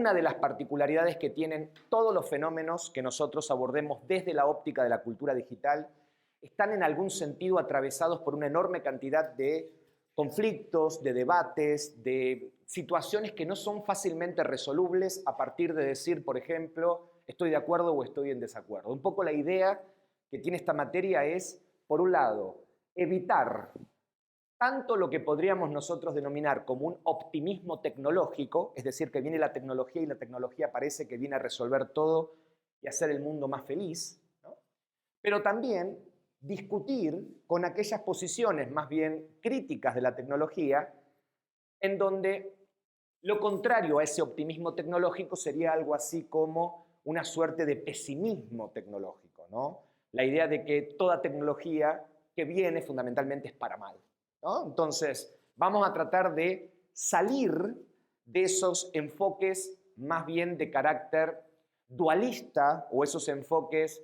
una de las particularidades que tienen todos los fenómenos que nosotros abordemos desde la óptica de la cultura digital. Están en algún sentido atravesados por una enorme cantidad de conflictos, de debates, de situaciones que no son fácilmente resolubles a partir de decir, por ejemplo, estoy de acuerdo o estoy en desacuerdo. Un poco la idea que tiene esta materia es, por un lado, evitar tanto lo que podríamos nosotros denominar como un optimismo tecnológico, es decir, que viene la tecnología y la tecnología parece que viene a resolver todo y hacer el mundo más feliz, ¿no? Pero también discutir con aquellas posiciones más bien críticas de la tecnología, en donde lo contrario a ese optimismo tecnológico sería algo así como una suerte de pesimismo tecnológico, ¿no? La idea de que toda tecnología que viene fundamentalmente es para mal, ¿no? Entonces, vamos a tratar de salir de esos enfoques más bien de carácter dualista o esos enfoques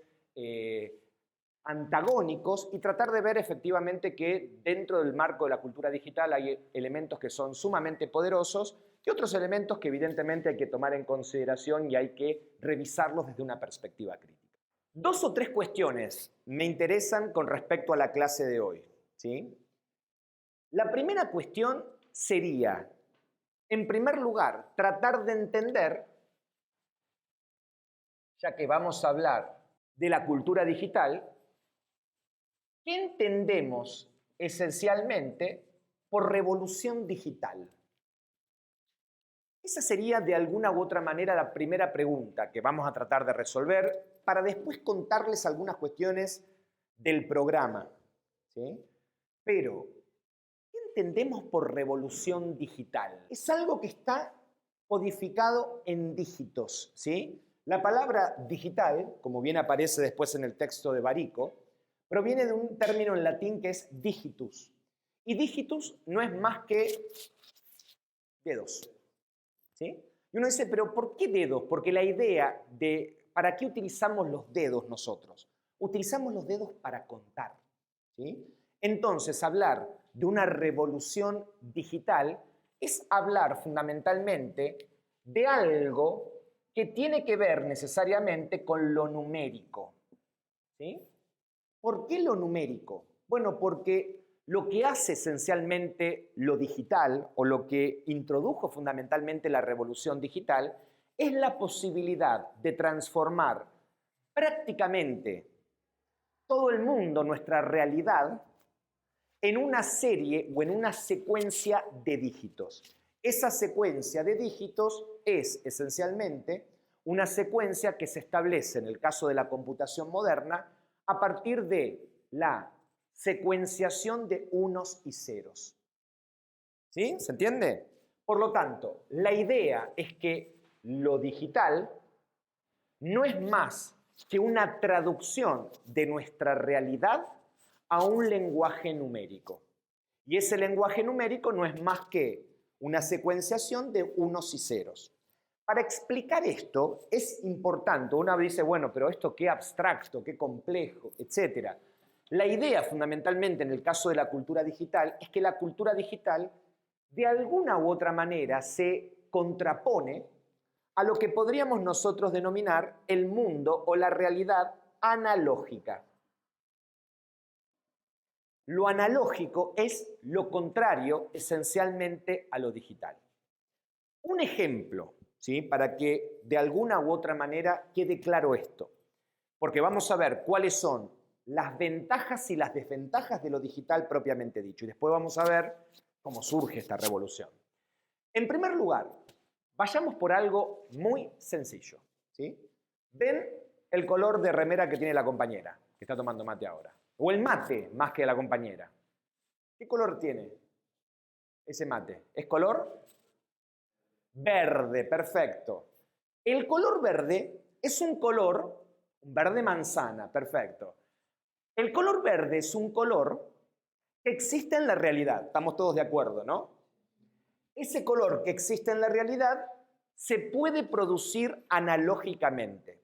antagónicos y tratar de ver efectivamente que dentro del marco de la cultura digital hay elementos que son sumamente poderosos y otros elementos que evidentemente hay que tomar en consideración y hay que revisarlos desde una perspectiva crítica. 2 o 3 cuestiones me interesan con respecto a la clase de hoy, ¿sí? La primera cuestión sería, en primer lugar, tratar de entender, ya que vamos a hablar de la cultura digital, ¿qué entendemos esencialmente por revolución digital? Esa sería de alguna u otra manera la primera pregunta que vamos a tratar de resolver para después contarles algunas cuestiones del programa, ¿sí? Pero, ¿qué entendemos por revolución digital? Es algo que está codificado en dígitos, ¿sí? La palabra digital, como bien aparece después en el texto de Barico, proviene de un término en latín que es digitus. Y digitus no es más que dedos, ¿sí? Y uno dice, ¿pero por qué dedos? Porque la idea de ¿para qué utilizamos los dedos nosotros? Utilizamos los dedos para contar, ¿sí? Entonces, hablar de una revolución digital es hablar fundamentalmente de algo que tiene que ver necesariamente con lo numérico, ¿sí? ¿Por qué lo numérico? Bueno, porque lo que hace esencialmente lo digital o lo que introdujo fundamentalmente la revolución digital es la posibilidad de transformar prácticamente todo el mundo, nuestra realidad, en una serie o en una secuencia de dígitos. Esa secuencia de dígitos es esencialmente una secuencia que se establece en el caso de la computación moderna a partir de la secuenciación de unos y ceros. ¿Sí? ¿Se entiende? Por lo tanto, la idea es que lo digital no es más que una traducción de nuestra realidad a un lenguaje numérico. Y ese lenguaje numérico no es más que una secuenciación de unos y ceros. Para explicar esto es importante, uno dice, bueno, pero esto qué abstracto, qué complejo, etc. La idea fundamentalmente en el caso de la cultura digital es que la cultura digital de alguna u otra manera se contrapone a lo que podríamos nosotros denominar el mundo o la realidad analógica. Lo analógico es lo contrario esencialmente a lo digital. Un ejemplo, ¿sí? Para que de alguna u otra manera quede claro esto, porque vamos a ver cuáles son las ventajas y las desventajas de lo digital propiamente dicho, y después vamos a ver cómo surge esta revolución. En primer lugar, vayamos por algo muy sencillo, ¿sí? ¿Ven el color de remera que tiene la compañera, que está tomando mate ahora? O el mate más que la compañera. ¿Qué color tiene ese mate? ¿Es color? Verde, perfecto. El color verde es un color, un verde manzana, perfecto. El color verde es un color que existe en la realidad, estamos todos de acuerdo, ¿no? Ese color que existe en la realidad se puede producir analógicamente.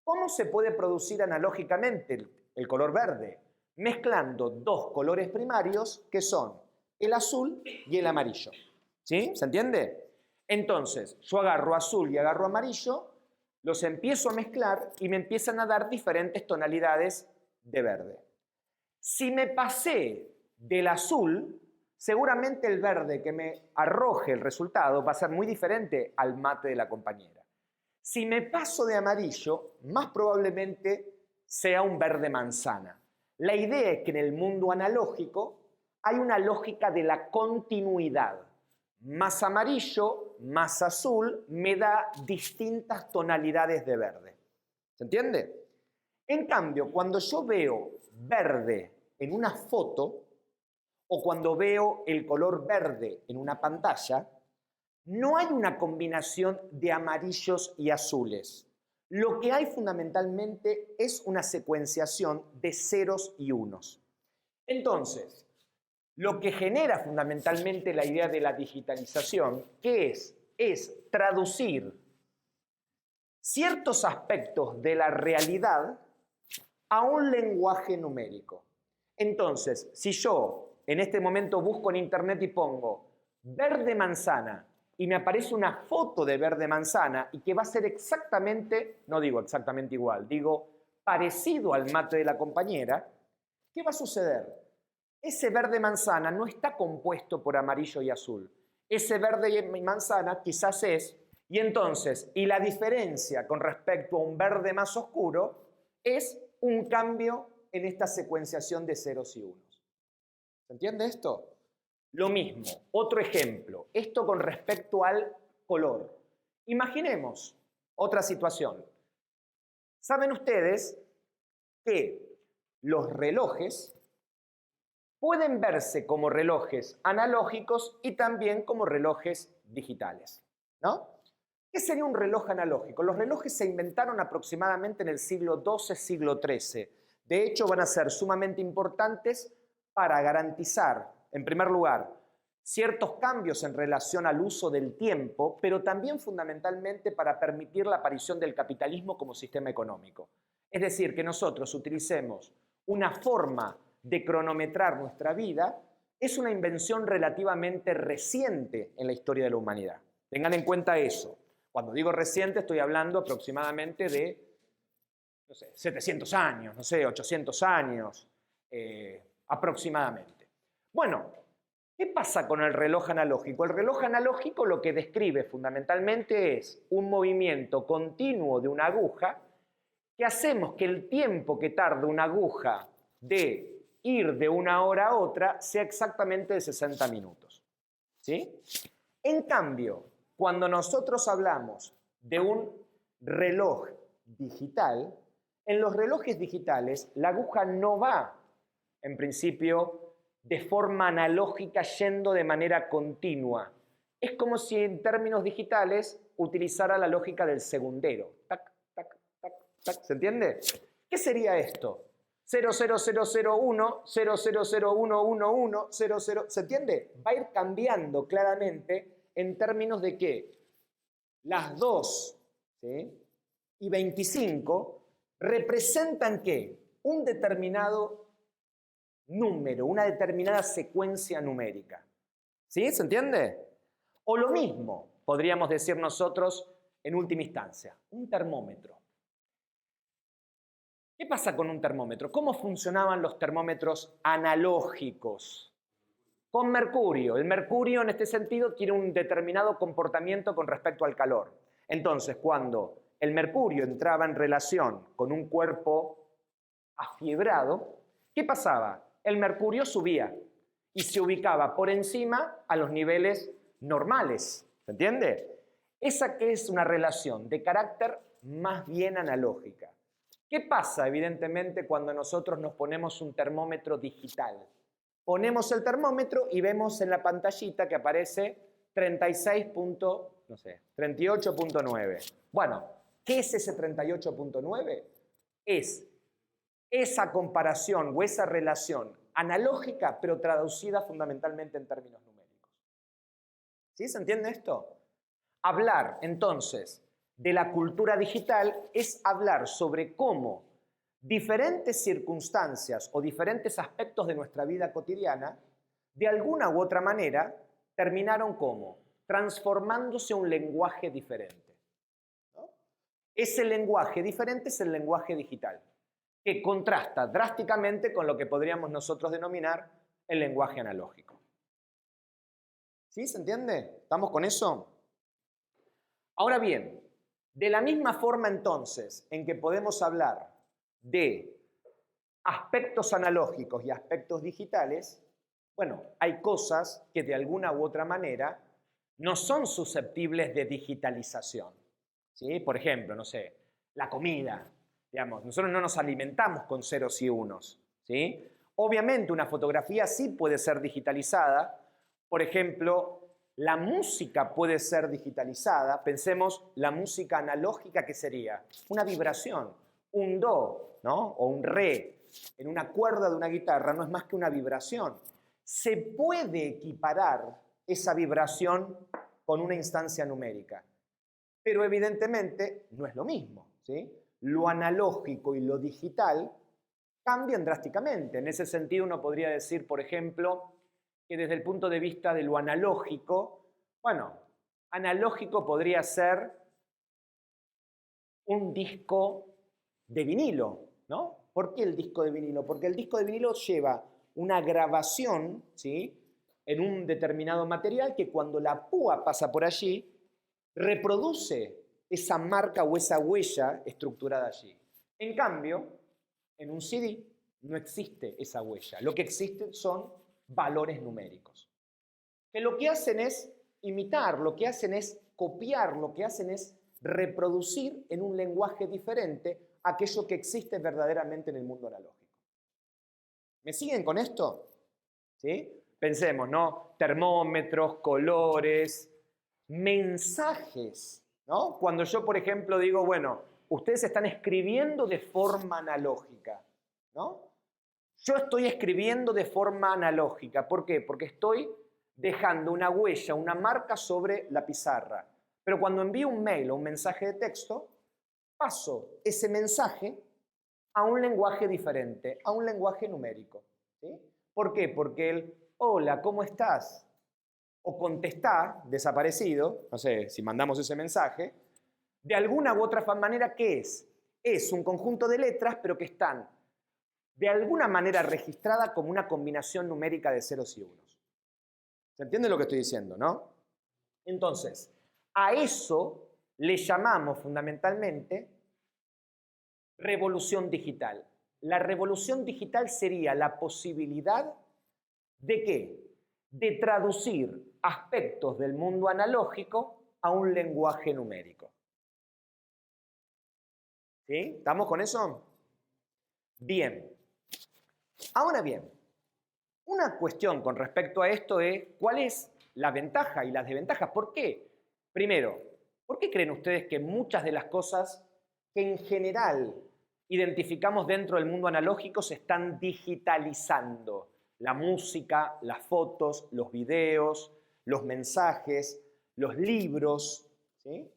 ¿Cómo se puede producir analógicamente el color verde? Mezclando 2 colores primarios que son el azul y el amarillo. ¿Sí? ¿Se entiende? Entonces, yo agarro azul y agarro amarillo, los empiezo a mezclar y me empiezan a dar diferentes tonalidades de verde. Si me pasé del azul, seguramente el verde que me arroje el resultado va a ser muy diferente al mate de la compañera. Si me paso de amarillo, más probablemente sea un verde manzana. La idea es que en el mundo analógico hay una lógica de la continuidad. Más amarillo, más azul, me da distintas tonalidades de verde. ¿Se entiende? En cambio, cuando yo veo verde en una foto o cuando veo el color verde en una pantalla, no hay una combinación de amarillos y azules. Lo que hay fundamentalmente es una secuenciación de ceros y unos. Entonces, lo que genera fundamentalmente la idea de la digitalización, ¿qué es? Es traducir ciertos aspectos de la realidad a un lenguaje numérico. Entonces, si yo en este momento busco en internet y pongo verde manzana y me aparece una foto de verde manzana y que va a ser exactamente, no digo exactamente igual, digo parecido al mate de la compañera, ¿qué va a suceder? Ese verde manzana no está compuesto por amarillo y azul. Ese verde y manzana quizás es, y entonces, y la diferencia con respecto a un verde más oscuro es un cambio en esta secuenciación de ceros y unos. ¿Se entiende esto? Lo mismo, otro ejemplo, esto con respecto al color. Imaginemos otra situación. ¿Saben ustedes que los relojes pueden verse como relojes analógicos y también como relojes digitales, ¿no? ¿Qué sería un reloj analógico? Los relojes se inventaron aproximadamente en el siglo XII, siglo XIII. De hecho, van a ser sumamente importantes para garantizar, en primer lugar, ciertos cambios en relación al uso del tiempo, pero también fundamentalmente para permitir la aparición del capitalismo como sistema económico. Es decir, que nosotros utilicemos una forma de cronometrar nuestra vida, es una invención relativamente reciente en la historia de la humanidad. Tengan en cuenta eso. Cuando digo reciente estoy hablando aproximadamente de, no sé, 700 años, no sé, 800 años aproximadamente. Bueno, ¿qué pasa con el reloj analógico? El reloj analógico lo que describe fundamentalmente es un movimiento continuo de una aguja que hacemos que el tiempo que tarda una aguja de ir de una hora a otra sea exactamente de 60 minutos. ¿Sí? En cambio, cuando nosotros hablamos de un reloj digital, en los relojes digitales la aguja no va, en principio, de forma analógica yendo de manera continua. Es como si en términos digitales utilizara la lógica del segundero. Tac, tac, tac, tac. ¿Se entiende? ¿Qué sería esto? 00001, 0001111, 00, ¿se entiende? Va a ir cambiando claramente en términos de que las 2, ¿sí?, y 25 representan ¿qué? Un determinado número, una determinada secuencia numérica. ¿Sí? ¿Se entiende? O lo mismo, podríamos decir nosotros en última instancia, un termómetro. ¿Qué pasa con un termómetro? ¿Cómo funcionaban los termómetros analógicos? Con mercurio. El mercurio en este sentido tiene un determinado comportamiento con respecto al calor. Entonces, cuando el mercurio entraba en relación con un cuerpo afiebrado, ¿qué pasaba? El mercurio subía y se ubicaba por encima a los niveles normales. ¿Se entiende? Esa que es una relación de carácter más bien analógica. ¿Qué pasa, evidentemente, cuando nosotros nos ponemos un termómetro digital? Ponemos el termómetro y vemos en la pantallita que aparece 38.9. Bueno, ¿qué es ese 38.9? Es esa comparación o esa relación analógica, pero traducida fundamentalmente en términos numéricos. ¿Sí? ¿Se entiende esto? Hablar, entonces, de la cultura digital es hablar sobre cómo diferentes circunstancias o diferentes aspectos de nuestra vida cotidiana, de alguna u otra manera, terminaron como transformándose a un lenguaje diferente, ¿no? Ese lenguaje diferente es el lenguaje digital, que contrasta drásticamente con lo que podríamos nosotros denominar el lenguaje analógico. ¿Sí? ¿Se entiende? ¿Estamos con eso? Ahora bien, de la misma forma entonces en que podemos hablar de aspectos analógicos y aspectos digitales, bueno, hay cosas que de alguna u otra manera no son susceptibles de digitalización, ¿sí? Por ejemplo, no sé, la comida, digamos, nosotros no nos alimentamos con ceros y unos, ¿sí? Obviamente una fotografía sí puede ser digitalizada, por ejemplo, la música puede ser digitalizada, pensemos la música analógica, ¿qué sería? Una vibración, un do, ¿no? O un re en una cuerda de una guitarra no es más que una vibración. Se puede equiparar esa vibración con una instancia numérica, pero evidentemente no es lo mismo, ¿sí? Lo analógico y lo digital cambian drásticamente. En ese sentido uno podría decir, por ejemplo, que desde el punto de vista de lo analógico, bueno, analógico podría ser un disco de vinilo, ¿no? ¿Por qué el disco de vinilo? Porque el disco de vinilo lleva una grabación, ¿sí?, en un determinado material que cuando la púa pasa por allí, reproduce esa marca o esa huella estructurada allí. En cambio, en un CD no existe esa huella. Lo que existen son valores numéricos, que lo que hacen es imitar, lo que hacen es copiar, lo que hacen es reproducir en un lenguaje diferente aquello que existe verdaderamente en el mundo analógico. ¿Me siguen con esto? ¿Sí? Pensemos, ¿no? Termómetros, colores, mensajes, ¿no? Cuando yo, por ejemplo, digo, bueno, ustedes están escribiendo de forma analógica, ¿no? Yo estoy escribiendo de forma analógica. ¿Por qué? Porque estoy dejando una huella, una marca sobre la pizarra. Pero cuando envío un mail o un mensaje de texto, paso ese mensaje a un lenguaje diferente, a un lenguaje numérico, ¿sí? ¿Por qué? Porque el hola, ¿cómo estás? O contestá, desaparecido, no sé, si mandamos ese mensaje, de alguna u otra manera, ¿qué es? Es un conjunto de letras, pero que están de alguna manera registrada como una combinación numérica de ceros y unos. ¿Se entiende lo que estoy diciendo, no? Entonces, a eso le llamamos fundamentalmente revolución digital. La revolución digital sería la posibilidad ¿de qué? De traducir aspectos del mundo analógico a un lenguaje numérico. ¿Sí? ¿Estamos con eso? Bien. Ahora bien, una cuestión con respecto a esto es cuál es la ventaja y las desventajas. ¿Por qué? Primero, ¿por qué creen ustedes que muchas de las cosas que en general identificamos dentro del mundo analógico se están digitalizando? La música, las fotos, los videos, los mensajes, los libros, ¿sí?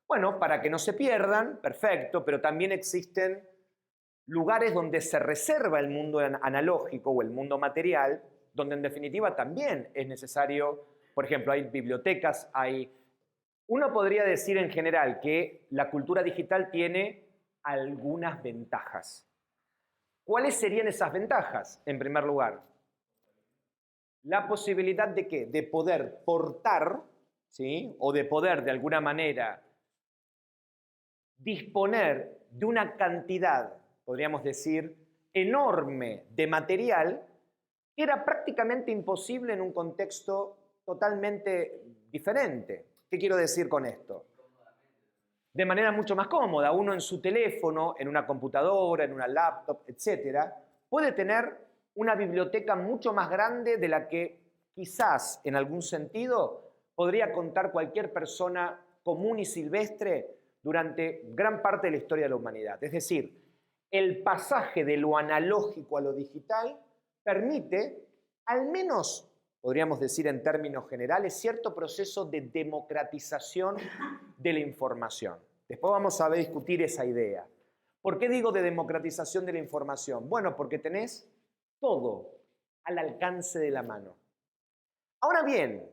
Bueno, para que no se pierdan, perfecto, pero también existen lugares donde se reserva el mundo analógico o el mundo material, donde en definitiva también es necesario, por ejemplo, hay bibliotecas, hay... Uno podría decir en general que la cultura digital tiene algunas ventajas. ¿Cuáles serían esas ventajas? En primer lugar, la posibilidad de ¿qué? De poder portar, ¿sí? O de poder de alguna manera disponer de una cantidad, podríamos decir, enorme de material que era prácticamente imposible en un contexto totalmente diferente. ¿Qué quiero decir con esto? De manera mucho más cómoda. Uno en su teléfono, en una computadora, en una laptop, etcétera, puede tener una biblioteca mucho más grande de la que quizás, en algún sentido, podría contar cualquier persona común y silvestre durante gran parte de la historia de la humanidad. Es decir, el pasaje de lo analógico a lo digital permite, al menos, podríamos decir en términos generales, cierto proceso de democratización de la información. Después vamos a discutir esa idea. ¿Por qué digo de democratización de la información? Bueno, porque tenés todo al alcance de la mano. Ahora bien,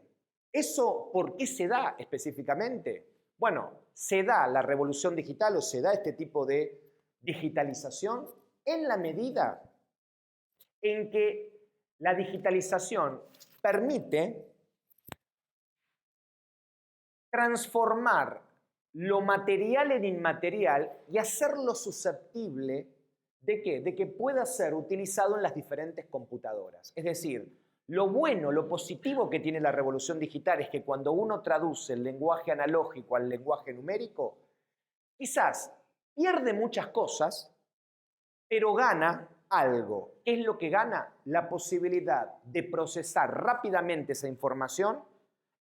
¿eso por qué se da específicamente? Bueno, se da la revolución digital o se da este tipo de digitalización en la medida en que la digitalización permite transformar lo material en inmaterial y hacerlo susceptible ¿de qué? De que pueda ser utilizado en las diferentes computadoras. Es decir, lo bueno, lo positivo que tiene la revolución digital es que cuando uno traduce el lenguaje analógico al lenguaje numérico, quizás pierde muchas cosas, pero gana algo. ¿Qué es lo que gana? La posibilidad de procesar rápidamente esa información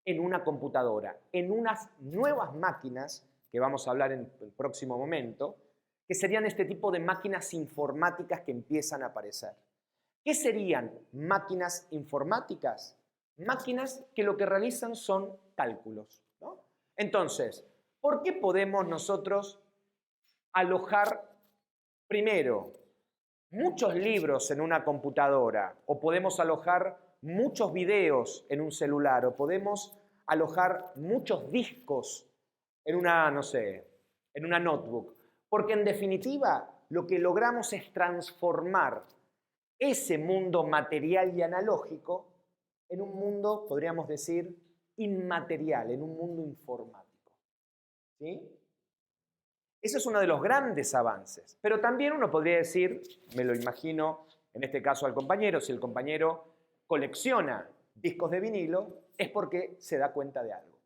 en una computadora, en unas nuevas máquinas, que vamos a hablar en el próximo momento, que serían este tipo de máquinas informáticas que empiezan a aparecer. ¿Qué serían máquinas informáticas? Máquinas que lo que realizan son cálculos, ¿no? Entonces, ¿por qué podemos nosotros alojar primero muchos libros en una computadora, o podemos alojar muchos videos en un celular, o podemos alojar muchos discos en una, no sé, en una notebook? Porque en definitiva lo que logramos es transformar ese mundo material y analógico en un mundo, podríamos decir, inmaterial, en un mundo informático. ¿Sí? Ese es uno de los grandes avances. Pero también uno podría decir, me lo imagino, en este caso al compañero, si el compañero colecciona discos de vinilo, es porque se da cuenta de algo.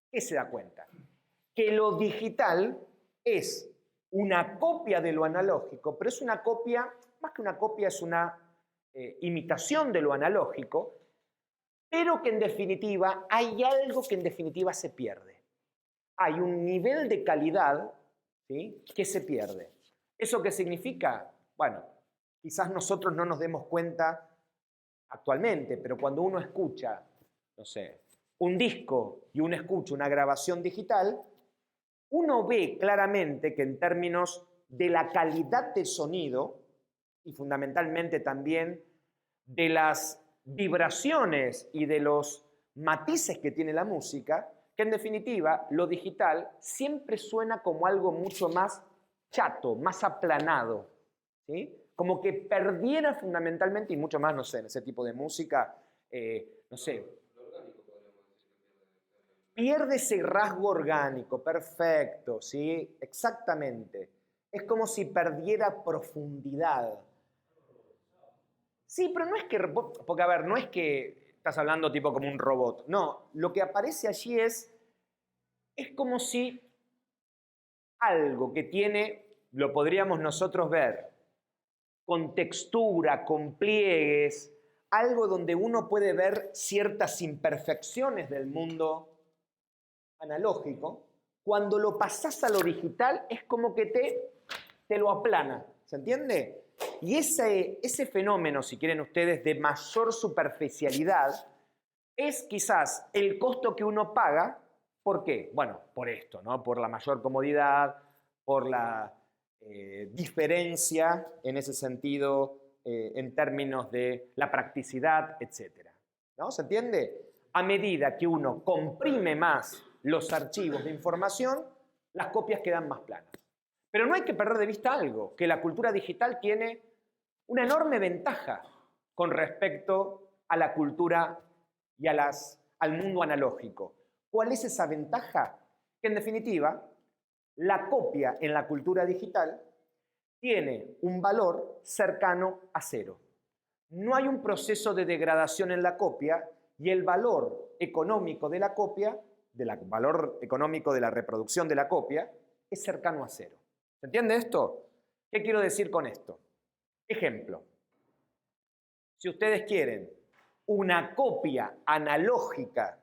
¿Qué se da cuenta? Que lo digital es una copia de lo analógico, pero es una copia, más que una copia, es una imitación de lo analógico, pero que en definitiva hay algo que en definitiva se pierde. Hay un nivel de calidad, ¿sí?, que se pierde. ¿Eso qué significa? Bueno, quizás nosotros no nos demos cuenta actualmente, pero cuando uno escucha, no sé, un disco y uno escucha una grabación digital, uno ve claramente que en términos de la calidad del sonido y fundamentalmente también de las vibraciones y de los matices que tiene la música, que en definitiva lo digital siempre suena como algo mucho más chato, más aplanado, ¿sí? Como que perdiera fundamentalmente, y mucho más, no sé, en ese tipo de música, no sé, pierde ese rasgo orgánico, perfecto, ¿sí? Exactamente. Es como si perdiera profundidad. Sí, pero no es que, porque a ver, no es que estás hablando tipo como un robot, no, lo que aparece allí es como si algo que tiene, lo podríamos nosotros ver, con textura, con pliegues, algo donde uno puede ver ciertas imperfecciones del mundo analógico, cuando lo pasás a lo digital es como que te lo aplana, ¿se entiende? Y ese fenómeno, si quieren ustedes, de mayor superficialidad, es quizás el costo que uno paga. ¿Por qué? Bueno, por esto, ¿no? Por la mayor comodidad, por la diferencia en ese sentido, en términos de la practicidad, etc. ¿No? ¿Se entiende? A medida que uno comprime más los archivos de información, las copias quedan más planas. Pero no hay que perder de vista algo, que la cultura digital tiene una enorme ventaja con respecto a la cultura y al mundo analógico. ¿Cuál es esa ventaja? Que en definitiva, la copia en la cultura digital tiene un valor cercano a cero. No hay un proceso de degradación en la copia y el valor económico de la copia, valor económico de la reproducción de la copia, es cercano a cero. ¿Se entiende esto? ¿Qué quiero decir con esto? Ejemplo. Si ustedes quieren una copia analógica,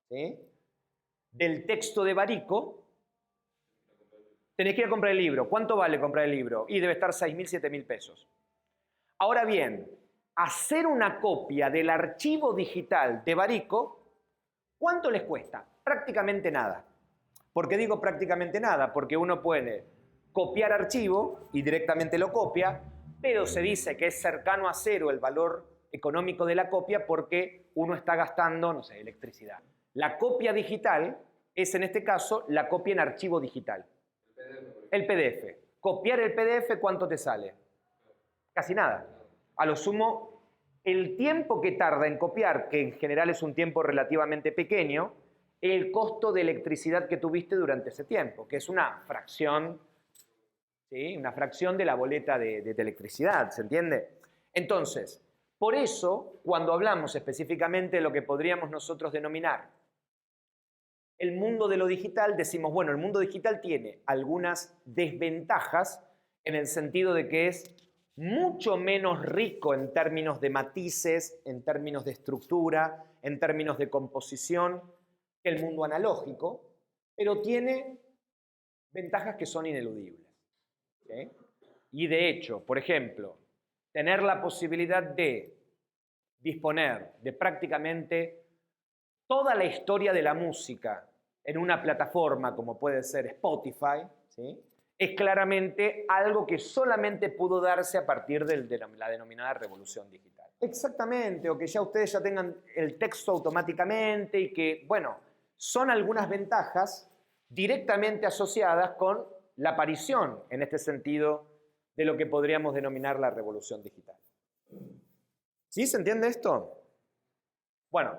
¿sí?, del texto de Barico, tenés que ir a comprar el libro. ¿Cuánto vale comprar el libro? Y debe estar 6.000, 7.000 pesos. Ahora bien, hacer una copia del archivo digital de Barico, ¿cuánto les cuesta? Prácticamente nada. ¿Por qué digo prácticamente nada? Porque uno puede copiar archivo y directamente lo copia, pero se dice que es cercano a cero el valor económico de la copia porque uno está gastando, no sé, electricidad. La copia digital es, en este caso, la copia en archivo digital. El PDF. Copiar el PDF, ¿cuánto te sale? Casi nada. A lo sumo, el tiempo que tarda en copiar, que en general es un tiempo relativamente pequeño, el costo de electricidad que tuviste durante ese tiempo, que es una fracción, ¿sí? Una fracción de la boleta de electricidad, ¿se entiende? Entonces, por eso, cuando hablamos específicamente de lo que podríamos nosotros denominar el mundo de lo digital, decimos, bueno, el mundo digital tiene algunas desventajas en el sentido de que es mucho menos rico en términos de matices, en términos de estructura, en términos de composición que el mundo analógico, pero tiene ventajas que son ineludibles. ¿Sí? Y de hecho, por ejemplo, tener la posibilidad de disponer de prácticamente toda la historia de la música en una plataforma como puede ser Spotify, ¿sí? Es claramente algo que solamente pudo darse a partir de la denominada revolución digital. Exactamente, o que ya ustedes ya tengan el texto automáticamente y que, bueno, son algunas ventajas directamente asociadas con la aparición, en este sentido, de lo que podríamos denominar la revolución digital. ¿Sí? ¿Se entiende esto? Bueno,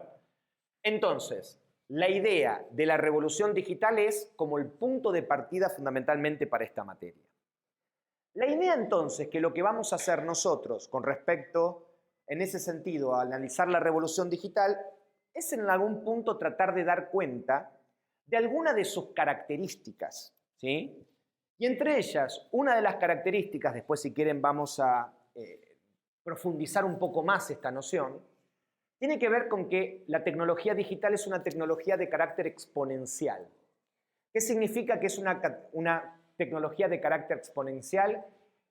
entonces, la idea de la revolución digital es como el punto de partida fundamentalmente para esta materia. La idea entonces que lo que vamos a hacer nosotros con respecto, en ese sentido, a analizar la revolución digital, es en algún punto tratar de dar cuenta de alguna de sus características, ¿sí? Y entre ellas, una de las características, después si quieren vamos a profundizar un poco más esta noción, tiene que ver con que la tecnología digital es una tecnología de carácter exponencial. ¿Qué significa que es una tecnología de carácter exponencial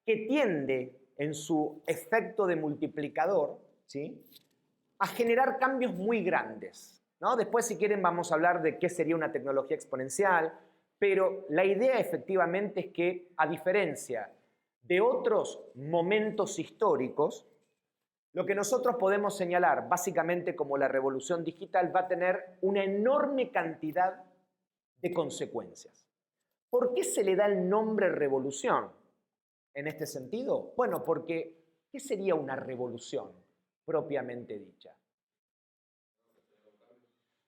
que tiende en su efecto de multiplicador, ¿sí?, a generar cambios muy grandes, ¿no? Después, si quieren, vamos a hablar de qué sería una tecnología exponencial, pero la idea efectivamente es que, a diferencia de otros momentos históricos, lo que nosotros podemos señalar básicamente como la revolución digital va a tener una enorme cantidad de consecuencias. ¿Por qué se le da el nombre revolución en este sentido? Bueno, porque ¿qué sería una revolución propiamente dicha?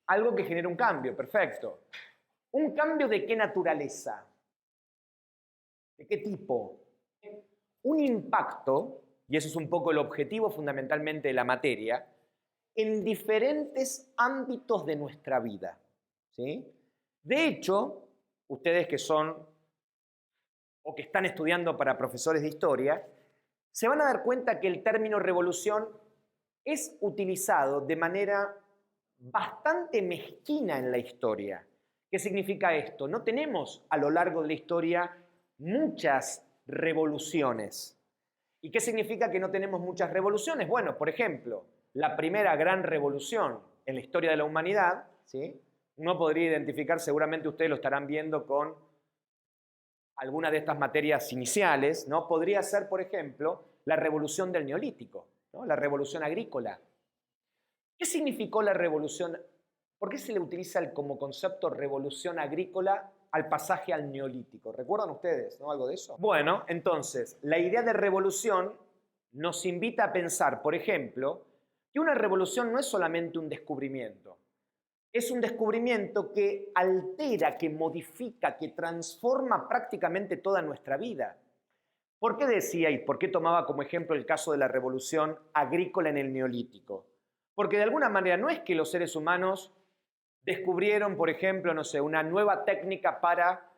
Algo que genera un cambio, perfecto. ¿Un cambio de qué naturaleza? ¿De qué tipo? Un impacto, y eso es un poco el objetivo fundamentalmente de la materia, en diferentes ámbitos de nuestra vida, ¿sí? De hecho, ustedes que son o que están estudiando para profesores de historia, se van a dar cuenta que el término revolución es utilizado de manera bastante mezquina en la historia. ¿Qué significa esto? No tenemos a lo largo de la historia muchas revoluciones. ¿Y qué significa que no tenemos muchas revoluciones? Bueno, por ejemplo, la primera gran revolución en la historia de la humanidad, ¿sí?, uno podría identificar, seguramente ustedes lo estarán viendo con alguna de estas materias iniciales, ¿no? Podría ser, por ejemplo, la revolución del Neolítico, ¿no?, la revolución agrícola. ¿Qué significó la revolución? ¿Por qué se le utiliza como concepto revolución agrícola al pasaje al Neolítico? ¿Recuerdan ustedes, no, algo de eso? Bueno, entonces, la idea de revolución nos invita a pensar, por ejemplo, que una revolución no es solamente un descubrimiento. Es un descubrimiento que altera, que modifica, que transforma prácticamente toda nuestra vida. ¿Por qué decía y por qué tomaba como ejemplo el caso de la revolución agrícola en el Neolítico? Porque de alguna manera no es que los seres humanos descubrieron, por ejemplo, no sé, una nueva técnica para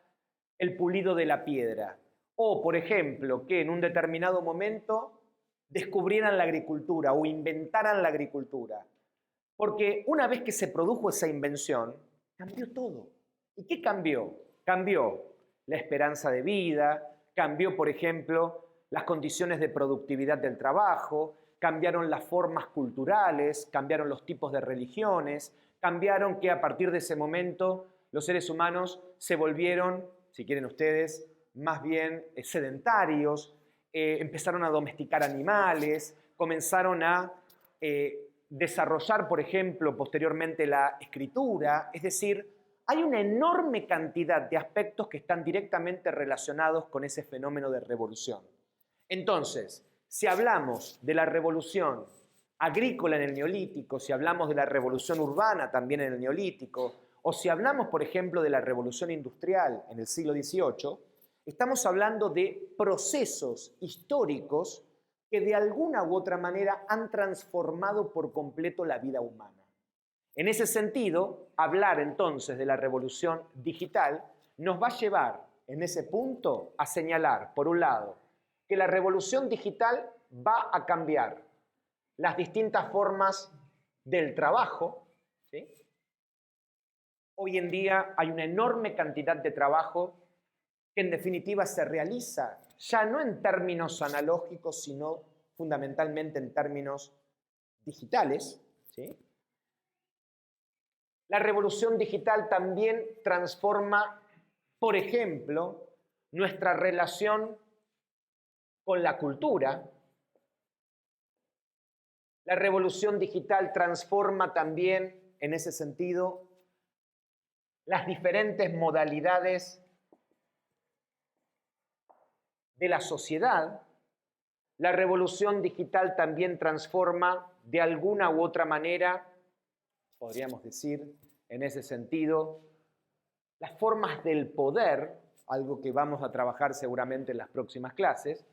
el pulido de la piedra. O, por ejemplo, que en un determinado momento descubrieran la agricultura o inventaran la agricultura. Porque una vez que se produjo esa invención, cambió todo. ¿Y qué cambió? Cambió la esperanza de vida, cambió, por ejemplo, las condiciones de productividad del trabajo, cambiaron las formas culturales, cambiaron los tipos de religiones, cambiaron que a partir de ese momento los seres humanos se volvieron, si quieren ustedes, más bien sedentarios, empezaron a domesticar animales, comenzaron a desarrollar, por ejemplo, posteriormente la escritura. Es decir, hay una enorme cantidad de aspectos que están directamente relacionados con ese fenómeno de revolución. Entonces, si hablamos de la revolución agrícola en el Neolítico, si hablamos de la revolución urbana también en el Neolítico, o si hablamos, por ejemplo, de la revolución industrial en el siglo XVIII, estamos hablando de procesos históricos que de alguna u otra manera han transformado por completo la vida humana. En ese sentido, hablar entonces de la revolución digital nos va a llevar en ese punto a señalar, por un lado, que la revolución digital va a cambiar las distintas formas del trabajo, ¿sí? Hoy en día hay una enorme cantidad de trabajo que en definitiva se realiza ya no en términos analógicos, sino fundamentalmente en términos digitales, ¿sí? La revolución digital también transforma, por ejemplo, nuestra relación con la cultura. La revolución digital transforma también, en ese sentido, las diferentes modalidades de la sociedad. La revolución digital también transforma de alguna u otra manera, podríamos decir, en ese sentido, las formas del poder, algo que vamos a trabajar seguramente en las próximas clases,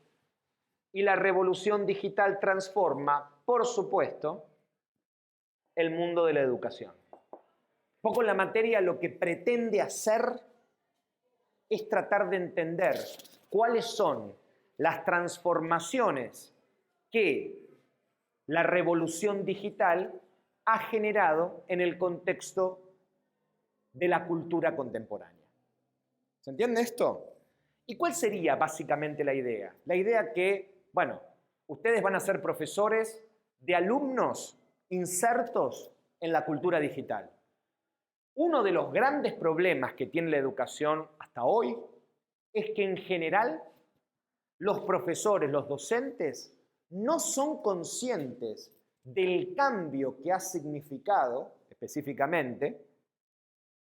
y la revolución digital transforma, por supuesto, el mundo de la educación. Un poco la materia lo que pretende hacer es tratar de entender cuáles son las transformaciones que la revolución digital ha generado en el contexto de la cultura contemporánea. ¿Se entiende esto? ¿Y cuál sería básicamente la idea? La idea que, bueno, ustedes van a ser profesores de alumnos insertos en la cultura digital. Uno de los grandes problemas que tiene la educación hasta hoy es que en general los profesores, los docentes, no son conscientes del cambio que ha significado, específicamente,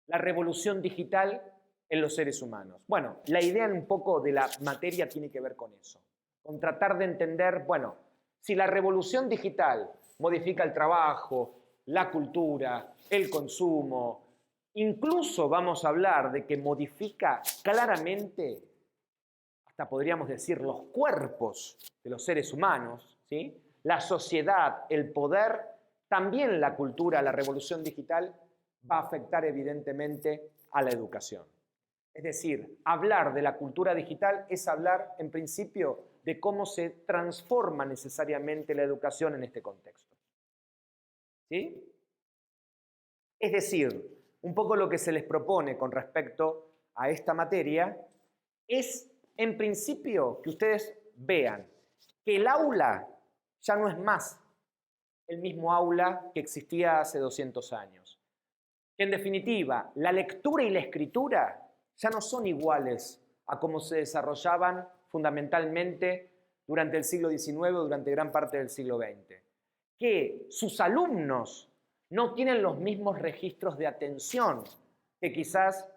la revolución digital en los seres humanos. Bueno, la idea un poco de la materia tiene que ver con eso, con tratar de entender, bueno, si la revolución digital modifica el trabajo, la cultura, el consumo, incluso vamos a hablar de que modifica claramente, hasta podríamos decir, los cuerpos de los seres humanos, ¿sí? La sociedad, el poder, también la cultura, la revolución digital va a afectar evidentemente a la educación. Es decir, hablar de la cultura digital es hablar en principio de cómo se transforma necesariamente la educación en este contexto. ¿Sí? Es decir, un poco lo que se les propone con respecto a esta materia es, en principio, que ustedes vean que el aula ya no es más el mismo aula que existía hace 200 años. En definitiva, la lectura y la escritura ya no son iguales a cómo se desarrollaban fundamentalmente durante el siglo XIX o durante gran parte del siglo XX. Que sus alumnos no tienen los mismos registros de atención que quizás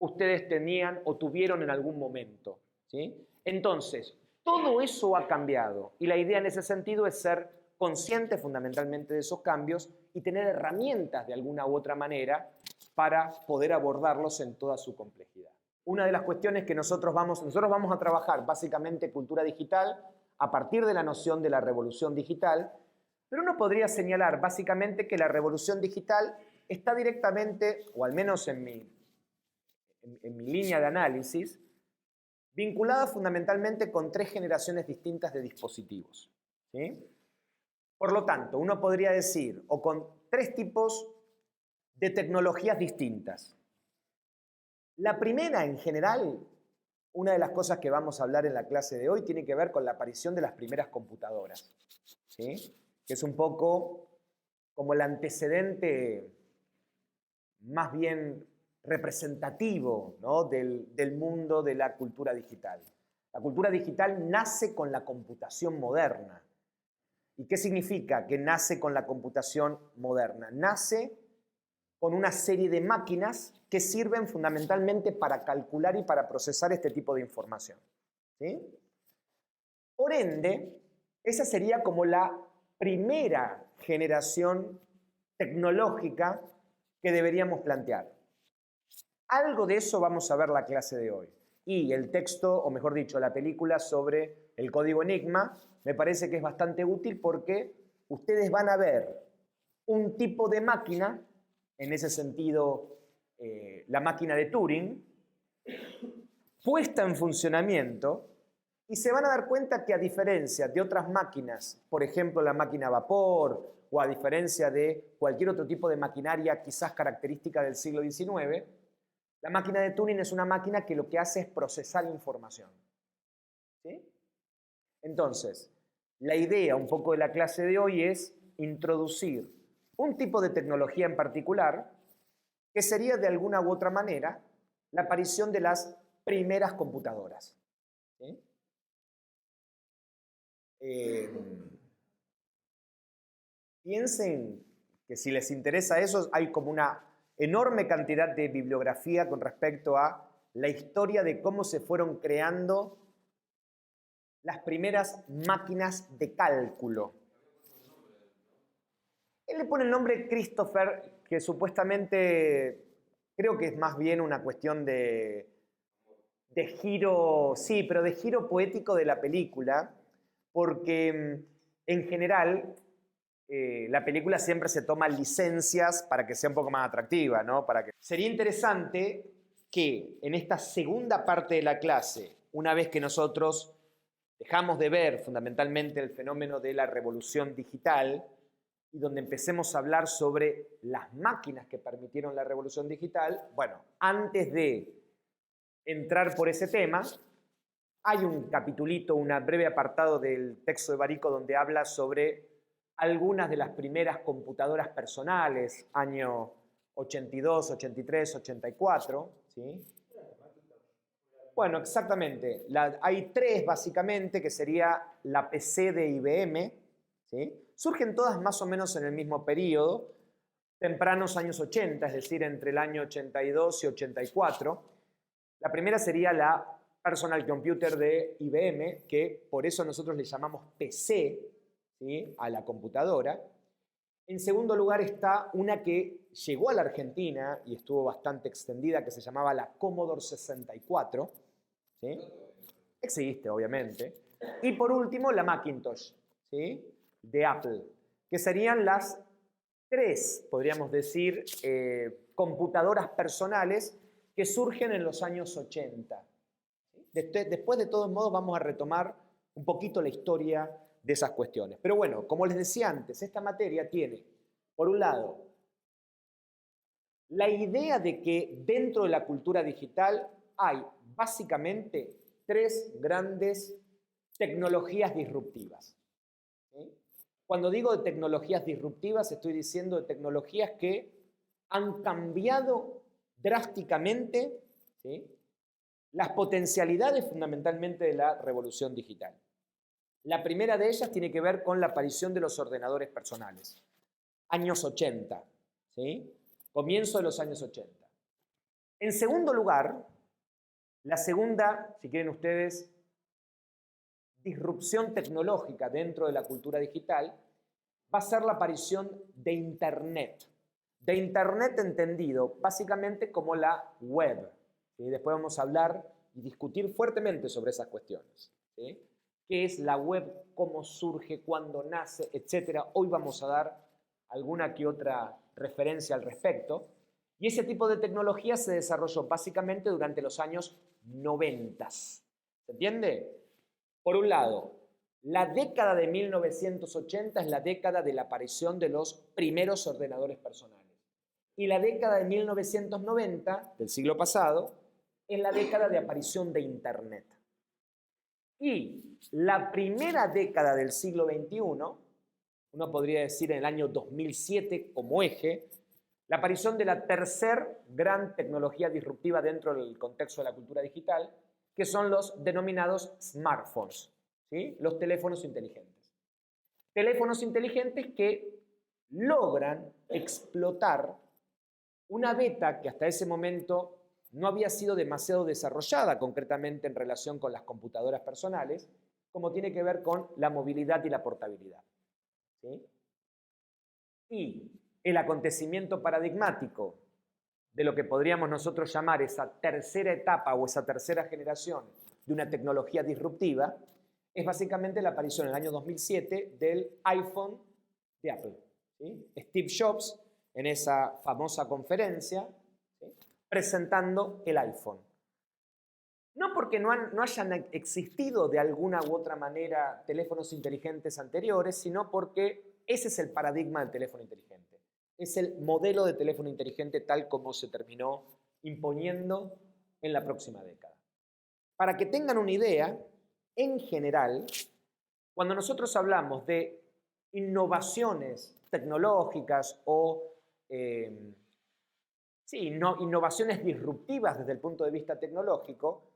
ustedes tenían o tuvieron en algún momento, ¿sí? Entonces, todo eso ha cambiado y la idea en ese sentido es ser consciente fundamentalmente de esos cambios y tener herramientas de alguna u otra manera para poder abordarlos en toda su complejidad. Una de las cuestiones que nosotros vamos a trabajar básicamente cultura digital a partir de la noción de la revolución digital, pero uno podría señalar básicamente que la revolución digital está directamente, o al menos en mi línea de análisis, vinculada fundamentalmente con 3 generaciones distintas de dispositivos, ¿sí? Por lo tanto, uno podría decir, o con 3 tipos de tecnologías distintas. La primera, en general, una de las cosas que vamos a hablar en la clase de hoy tiene que ver con la aparición de las primeras computadoras, ¿sí? Que es un poco como el antecedente más bien representativo, ¿no? del mundo de la cultura digital. La cultura digital nace con la computación moderna. ¿Y qué significa que nace con la computación moderna? Nace con una serie de máquinas que sirven fundamentalmente para calcular y para procesar este tipo de información. ¿Sí? Por ende, esa sería como la primera generación tecnológica que deberíamos plantear. Algo de eso vamos a ver la clase de hoy. Y el texto, o mejor dicho, la película sobre el código Enigma, me parece que es bastante útil porque ustedes van a ver un tipo de máquina, en ese sentido, la máquina de Turing, puesta en funcionamiento, y se van a dar cuenta que a diferencia de otras máquinas, por ejemplo la máquina a vapor, o a diferencia de cualquier otro tipo de maquinaria quizás característica del siglo XIX, la máquina de Turing es una máquina que lo que hace es procesar información. ¿Sí? Entonces, la idea un poco de la clase de hoy es introducir un tipo de tecnología en particular que sería de alguna u otra manera la aparición de las primeras computadoras. ¿Sí? Piensen que si les interesa eso, hay como una enorme cantidad de bibliografía con respecto a la historia de cómo se fueron creando las primeras máquinas de cálculo. Él le pone el nombre Christopher, que supuestamente creo que es más bien una cuestión de giro, sí, pero de giro poético de la película, porque en general la película siempre se toma licencias para que sea un poco más atractiva, ¿no? Sería interesante que en esta segunda parte de la clase, una vez que nosotros dejamos de ver fundamentalmente el fenómeno de la revolución digital y donde empecemos a hablar sobre las máquinas que permitieron la revolución digital, bueno, antes de entrar por ese tema, hay un capitulito, un breve apartado del texto de Barico donde habla sobre algunas de las primeras computadoras personales, año 82, 83, 84, ¿sí? Bueno, exactamente. Hay tres básicamente, que sería la PC de IBM, ¿sí? Surgen todas más o menos en el mismo periodo, tempranos años 80, es decir, entre el año 82 y 84. La primera sería la Personal Computer de IBM, que por eso nosotros le llamamos PC, ¿sí?, a la computadora. En segundo lugar está una que llegó a la Argentina y estuvo bastante extendida, que se llamaba la Commodore 64. ¿Sí? Existe, obviamente. Y por último, la Macintosh, ¿sí?, de Apple, que serían las tres, podríamos decir, computadoras personales que surgen en los años 80. Después, de todos modos, vamos a retomar un poquito la historia de esas cuestiones. Pero bueno, como les decía antes, esta materia tiene, por un lado, la idea de que dentro de la cultura digital hay básicamente tres grandes tecnologías disruptivas. ¿Sí? Cuando digo de tecnologías disruptivas, estoy diciendo de tecnologías que han cambiado drásticamente, ¿sí?, las potencialidades fundamentalmente de la revolución digital. La primera de ellas tiene que ver con la aparición de los ordenadores personales. Años 80, ¿sí? Comienzo de los años 80. En segundo lugar, la segunda, si quieren ustedes, disrupción tecnológica dentro de la cultura digital va a ser la aparición de Internet. De Internet entendido básicamente como la web. ¿Sí? Después vamos a hablar y discutir fuertemente sobre esas cuestiones. ¿Sí? ¿Qué es la web? ¿Cómo surge? ¿Cuándo nace? Etcétera. Hoy vamos a dar alguna que otra referencia al respecto. Y ese tipo de tecnología se desarrolló básicamente durante los años 90. ¿Se entiende? Por un lado, la década de 1980 es la década de la aparición de los primeros ordenadores personales. Y la década de 1990, del siglo pasado, es la década de aparición de Internet. Y la primera década del siglo XXI, uno podría decir en el año 2007 como eje, la aparición de la tercer gran tecnología disruptiva dentro del contexto de la cultura digital, que son los denominados smartphones, ¿sí?, los teléfonos inteligentes. teléfonos inteligentes que logran explotar una beta que hasta ese momento no había sido demasiado desarrollada concretamente en relación con las computadoras personales, como tiene que ver con la movilidad y la portabilidad. ¿Sí? Y el acontecimiento paradigmático de lo que podríamos nosotros llamar esa tercera etapa o esa tercera generación de una tecnología disruptiva es básicamente la aparición en el año 2007 del iPhone de Apple. ¿Sí? Steve Jobs, en esa famosa conferencia, ¿sí?, presentando el iPhone. No porque no hayan existido de alguna u otra manera teléfonos inteligentes anteriores, sino porque ese es el paradigma del teléfono inteligente. Es el modelo de teléfono inteligente tal como se terminó imponiendo en la próxima década. Para que tengan una idea, en general, cuando nosotros hablamos de innovaciones tecnológicas o innovaciones disruptivas desde el punto de vista tecnológico,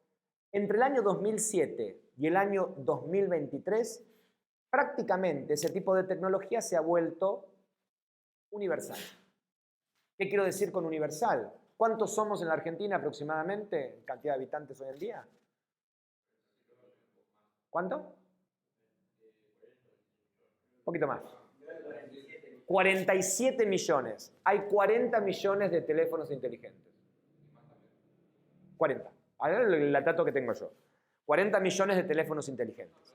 entre el año 2007 y el año 2023, prácticamente ese tipo de tecnología se ha vuelto universal. ¿Qué quiero decir con universal? ¿Cuántos somos en la Argentina aproximadamente, cantidad de habitantes hoy en día? ¿Cuánto? Un poquito más. 47 millones. Hay 40 millones de teléfonos inteligentes. 40. A ver el dato que tengo yo. 40 millones de teléfonos inteligentes.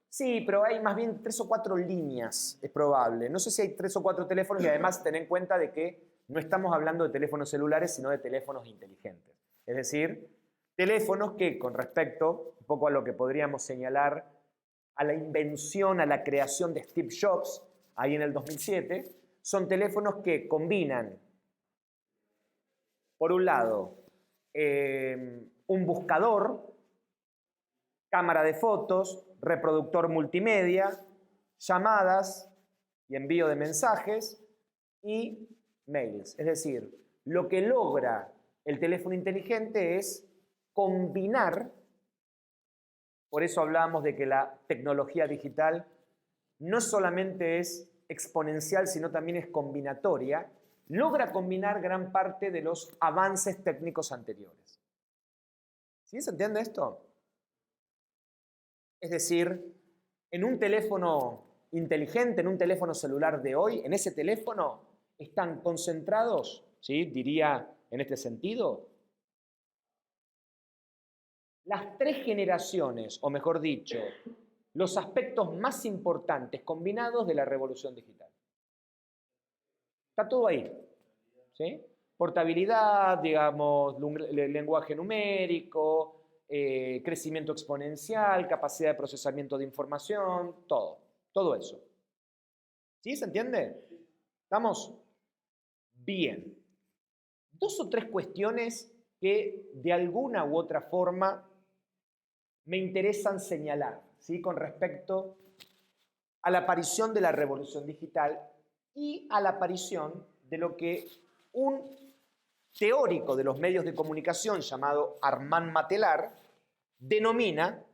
Sí, pero hay más bien 3 o 4 líneas, es probable. No sé si hay 3 o 4 teléfonos y además ten en cuenta de que no estamos hablando de teléfonos celulares, sino de teléfonos inteligentes. Es decir, teléfonos que con respecto un poco a lo que podríamos señalar a la invención, a la creación de Steve Jobs, ahí en el 2007, son teléfonos que combinan, por un lado, un buscador, cámara de fotos, reproductor multimedia, llamadas y envío de mensajes y mails. Es decir, lo que logra el teléfono inteligente es combinar, por eso hablábamos de que la tecnología digital no solamente es exponencial, sino también es combinatoria, logra combinar gran parte de los avances técnicos anteriores. ¿Sí se entiende esto? Es decir, en un teléfono inteligente, en un teléfono celular de hoy, en ese teléfono están concentrados, ¿sí?, diría en este sentido, las 3 generaciones, o mejor dicho, los aspectos más importantes combinados de la revolución digital. Está todo ahí, ¿sí? Portabilidad, digamos, lenguaje numérico, crecimiento exponencial, capacidad de procesamiento de información, todo eso. ¿Sí? ¿Se entiende? ¿Estamos? Bien. 2 o 3 cuestiones que de alguna u otra forma me interesan señalar, ¿sí?, con respecto a la aparición de la revolución digital y a la aparición de lo que un teórico de los medios de comunicación llamado Armand Matelar denomina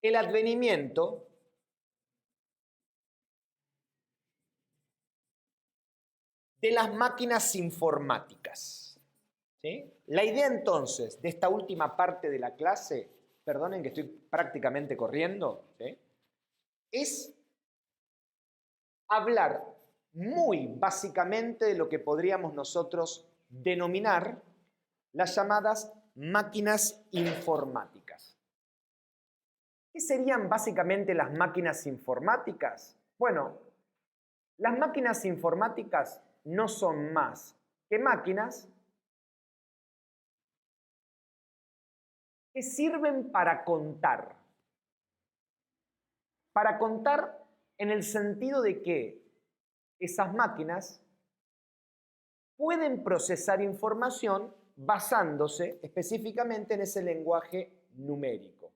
el advenimiento de las máquinas informáticas. ¿Sí? La idea entonces de esta última parte de la clase, perdonen que estoy prácticamente corriendo, ¿sí?, es hablar muy básicamente de lo que podríamos nosotros denominar las llamadas máquinas informáticas. ¿Qué serían básicamente las máquinas informáticas? Bueno, las máquinas informáticas no son más que máquinas que sirven para contar. Para contar en el sentido de que esas máquinas pueden procesar información basándose específicamente en ese lenguaje numérico.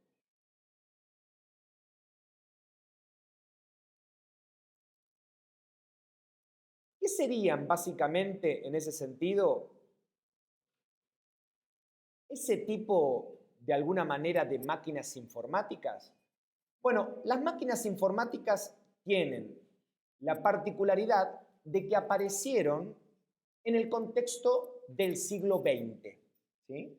¿Qué serían básicamente en ese sentido ese tipo de alguna manera de máquinas informáticas? Bueno, las máquinas informáticas tienen la particularidad de que aparecieron en el contexto del siglo XX, ¿sí?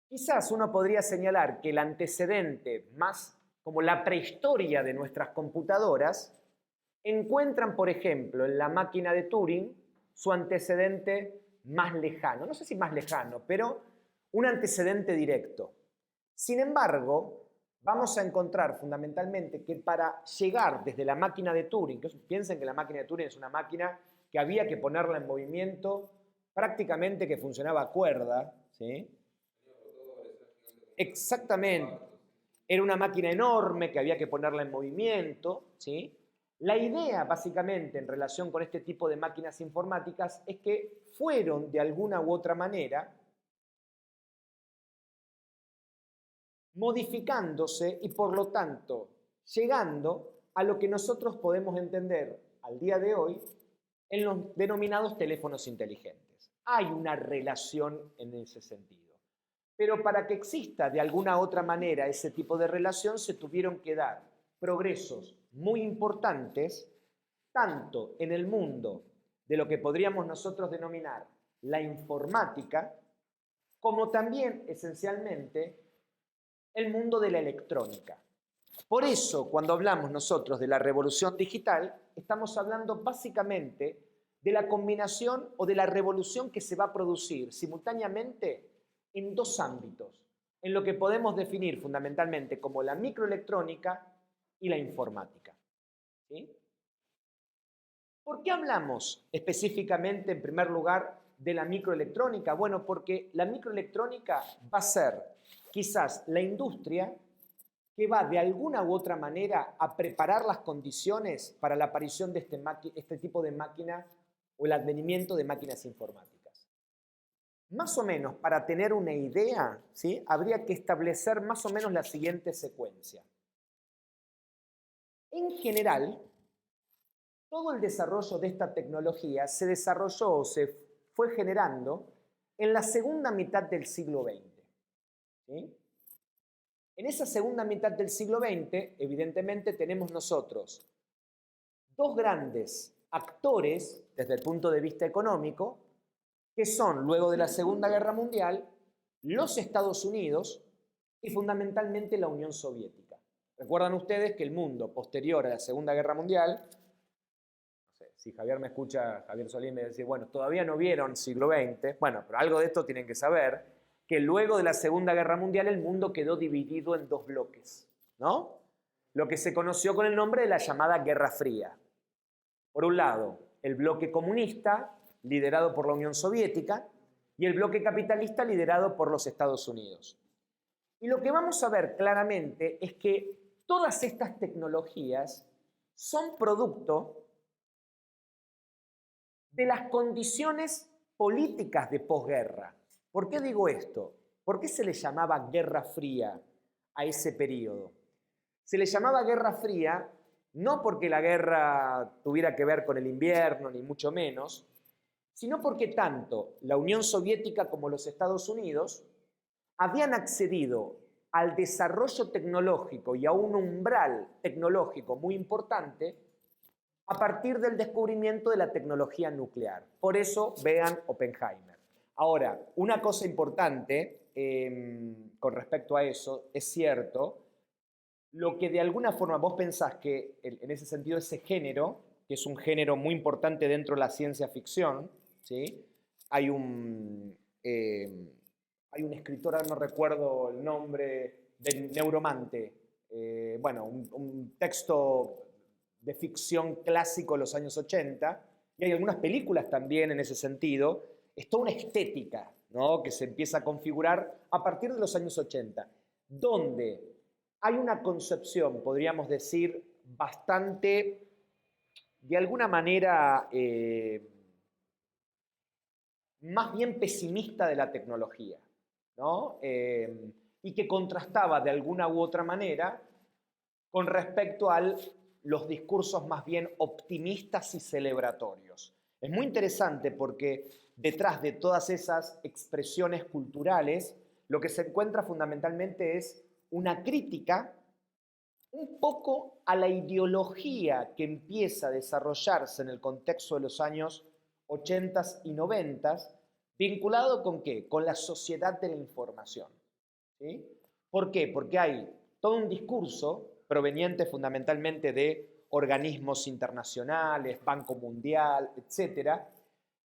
Quizás uno podría señalar que el antecedente más como la prehistoria de nuestras computadoras encuentran, por ejemplo, en la máquina de Turing su antecedente más lejano. No sé si más lejano, pero un antecedente directo. Sin embargo, vamos a encontrar fundamentalmente que para llegar desde la máquina de Turing, que piensen que la máquina de Turing es una máquina que había que ponerla en movimiento, prácticamente que funcionaba a cuerda, ¿sí? Exactamente. Era una máquina enorme que había que ponerla en movimiento, ¿sí? La idea, básicamente, en relación con este tipo de máquinas informáticas es que fueron, de alguna u otra manera, modificándose y, por lo tanto, llegando a lo que nosotros podemos entender al día de hoy en los denominados teléfonos inteligentes. Hay una relación en ese sentido. Pero para que exista de alguna otra manera ese tipo de relación se tuvieron que dar progresos muy importantes, tanto en el mundo de lo que podríamos nosotros denominar la informática, como también esencialmente el mundo de la electrónica. Por eso, cuando hablamos nosotros de la revolución digital, estamos hablando básicamente de la combinación o de la revolución que se va a producir simultáneamente en dos ámbitos, en lo que podemos definir fundamentalmente como la microelectrónica y la informática. ¿Sí? ¿Por qué hablamos específicamente, en primer lugar, de la microelectrónica? Bueno, porque la microelectrónica va a ser quizás la industria que va de alguna u otra manera a preparar las condiciones para la aparición de este tipo de máquina o el advenimiento de máquinas informáticas. Más o menos, para tener una idea, ¿sí? Habría que establecer más o menos la siguiente secuencia. En general, todo el desarrollo de esta tecnología se desarrolló o se fue generando en la segunda mitad del siglo XX. ¿Sí? En esa segunda mitad del siglo XX, evidentemente, tenemos nosotros dos grandes actores desde el punto de vista económico, que son, luego de la Segunda Guerra Mundial, los Estados Unidos y fundamentalmente la Unión Soviética. Recuerdan ustedes que el mundo posterior a la Segunda Guerra Mundial, no sé, si Javier me escucha, Javier Solín me dice, bueno, todavía no vieron siglo XX, bueno, pero algo de esto tienen que saber, que luego de la Segunda Guerra Mundial el mundo quedó dividido en dos bloques, ¿no? Lo que se conoció con el nombre de la llamada Guerra Fría. Por un lado, el bloque comunista, liderado por la Unión Soviética, y el bloque capitalista, liderado por los Estados Unidos. Y lo que vamos a ver claramente es que todas estas tecnologías son producto de las condiciones políticas de posguerra. ¿Por qué digo esto? ¿Por qué se le llamaba Guerra Fría a ese periodo? Se le llamaba Guerra Fría no porque la guerra tuviera que ver con el invierno, ni mucho menos, sino porque tanto la Unión Soviética como los Estados Unidos habían accedido al desarrollo tecnológico y a un umbral tecnológico muy importante a partir del descubrimiento de la tecnología nuclear. Por eso vean Oppenheimer. Ahora, una cosa importante con respecto a eso, es cierto, lo que de alguna forma vos pensás que en ese sentido ese género, que es un género muy importante dentro de la ciencia ficción, ¿sí? Hay un escritor, ahora no recuerdo el nombre, de Neuromante, bueno, un texto de ficción clásico de los años 80, y hay algunas películas también en ese sentido. Es toda una estética, ¿no?, que se empieza a configurar a partir de los años 80, donde hay una concepción, podríamos decir, bastante, de alguna manera, más bien pesimista de la tecnología, ¿no? Y que contrastaba de alguna u otra manera con respecto a los discursos más bien optimistas y celebratorios. Es muy interesante porque detrás de todas esas expresiones culturales, lo que se encuentra fundamentalmente es una crítica un poco a la ideología que empieza a desarrollarse en el contexto de los años 80 y 90, vinculado con ¿qué? Con la sociedad de la información. ¿Sí? ¿Por qué? Porque hay todo un discurso proveniente fundamentalmente de organismos internacionales, Banco Mundial, etcétera,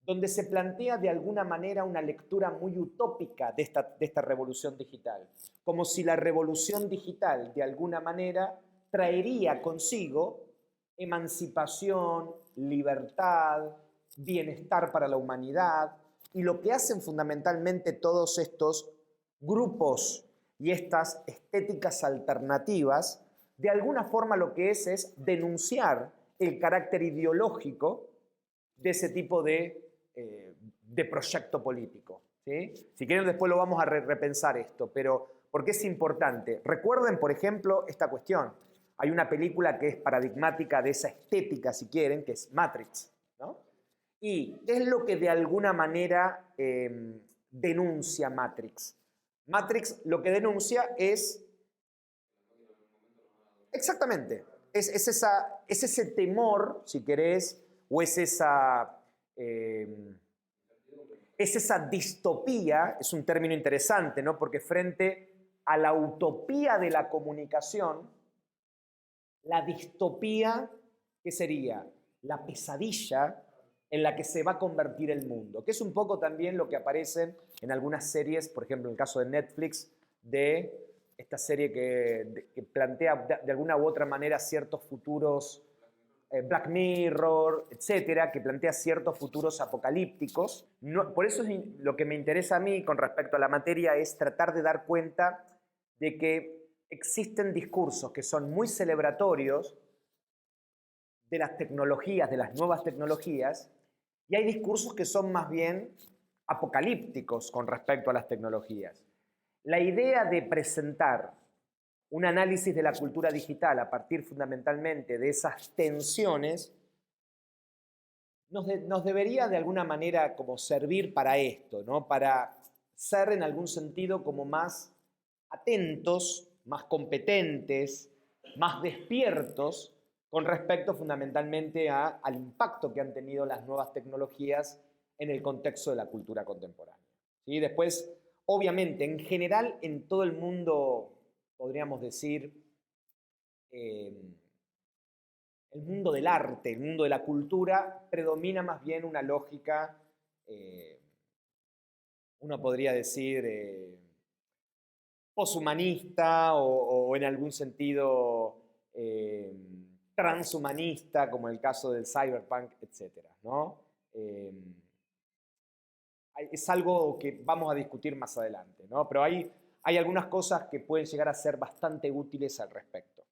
donde se plantea de alguna manera una lectura muy utópica de esta revolución digital, como si la revolución digital de alguna manera traería consigo emancipación, libertad, bienestar para la humanidad, y lo que hacen fundamentalmente todos estos grupos y estas estéticas alternativas, de alguna forma lo que es denunciar el carácter ideológico de ese tipo de proyecto político. ¿Sí? Si quieren después lo vamos a repensar esto, pero porque es importante. Recuerden, por ejemplo, esta cuestión. Hay una película que es paradigmática de esa estética, si quieren, que es Matrix, ¿no? ¿Y qué es lo que de alguna manera denuncia Matrix? Matrix lo que denuncia es exactamente, es ese temor, si querés, o es esa distopía, es un término interesante, ¿no? Porque frente a la utopía de la comunicación, la distopía, ¿qué sería? La pesadilla en la que se va a convertir el mundo, que es un poco también lo que aparece en algunas series, por ejemplo, en el caso de Netflix, de esta serie que plantea de alguna u otra manera ciertos futuros, Black Mirror, etcétera, que plantea ciertos futuros apocalípticos. No, por eso lo que me interesa a mí con respecto a la materia es tratar de dar cuenta de que existen discursos que son muy celebratorios de las tecnologías, de las nuevas tecnologías, y hay discursos que son más bien apocalípticos con respecto a las tecnologías. La idea de presentar un análisis de la cultura digital a partir fundamentalmente de esas tensiones nos debería de alguna manera como servir para esto, ¿no? Para ser en algún sentido como más atentos, más competentes, más despiertos con respecto fundamentalmente al impacto que han tenido las nuevas tecnologías en el contexto de la cultura contemporánea. ¿Sí? Después, obviamente, en general, en todo el mundo, podríamos decir, el mundo del arte, el mundo de la cultura, predomina más bien una lógica, uno podría decir, poshumanista o en algún sentido transhumanista, como el caso del cyberpunk, etc. ¿No? Es algo que vamos a discutir más adelante, ¿no? Pero hay algunas cosas que pueden llegar a ser bastante útiles al respecto.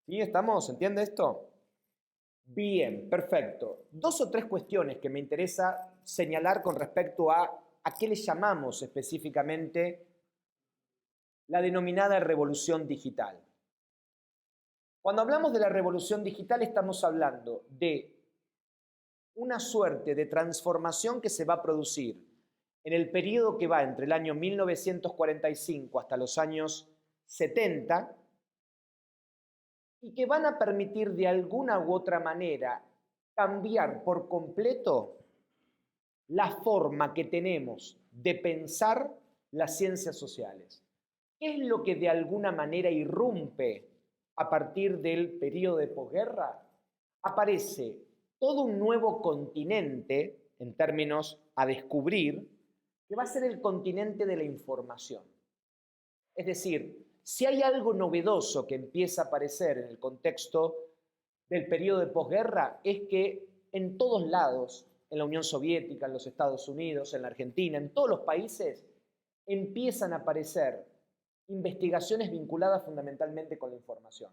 ¿Sí? ¿Estamos? ¿Se entiende esto? Bien, perfecto. 2 o 3 cuestiones que me interesa señalar con respecto a qué le llamamos específicamente la denominada revolución digital. Cuando hablamos de la revolución digital estamos hablando de una suerte de transformación que se va a producir en el periodo que va entre el año 1945 hasta los años 70 y que van a permitir de alguna u otra manera cambiar por completo la forma que tenemos de pensar las ciencias sociales. ¿Qué es lo que de alguna manera irrumpe a partir del periodo de posguerra? Aparece todo un nuevo continente, en términos a descubrir, que va a ser el continente de la información. Es decir, si hay algo novedoso que empieza a aparecer en el contexto del periodo de posguerra, es que en todos lados, en la Unión Soviética, en los Estados Unidos, en la Argentina, en todos los países, empiezan a aparecer investigaciones vinculadas fundamentalmente con la información.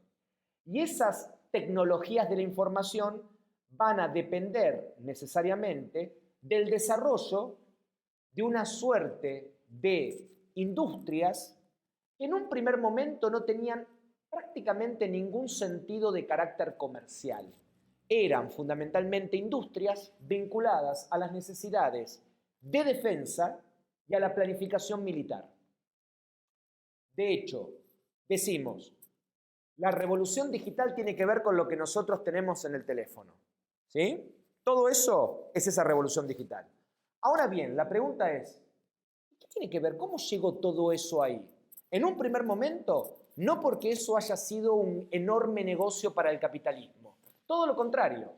Y esas tecnologías de la información van a depender necesariamente del desarrollo de una suerte de industrias que en un primer momento no tenían prácticamente ningún sentido de carácter comercial. Eran fundamentalmente industrias vinculadas a las necesidades de defensa y a la planificación militar. De hecho, decimos, La revolución digital tiene que ver con lo que nosotros tenemos en el teléfono. ¿Sí? Todo eso es esa revolución digital. Ahora bien, la pregunta es, ¿qué tiene que ver? ¿Cómo llegó todo eso ahí? En un primer momento, no porque eso haya sido un enorme negocio para el capitalismo. Todo lo contrario.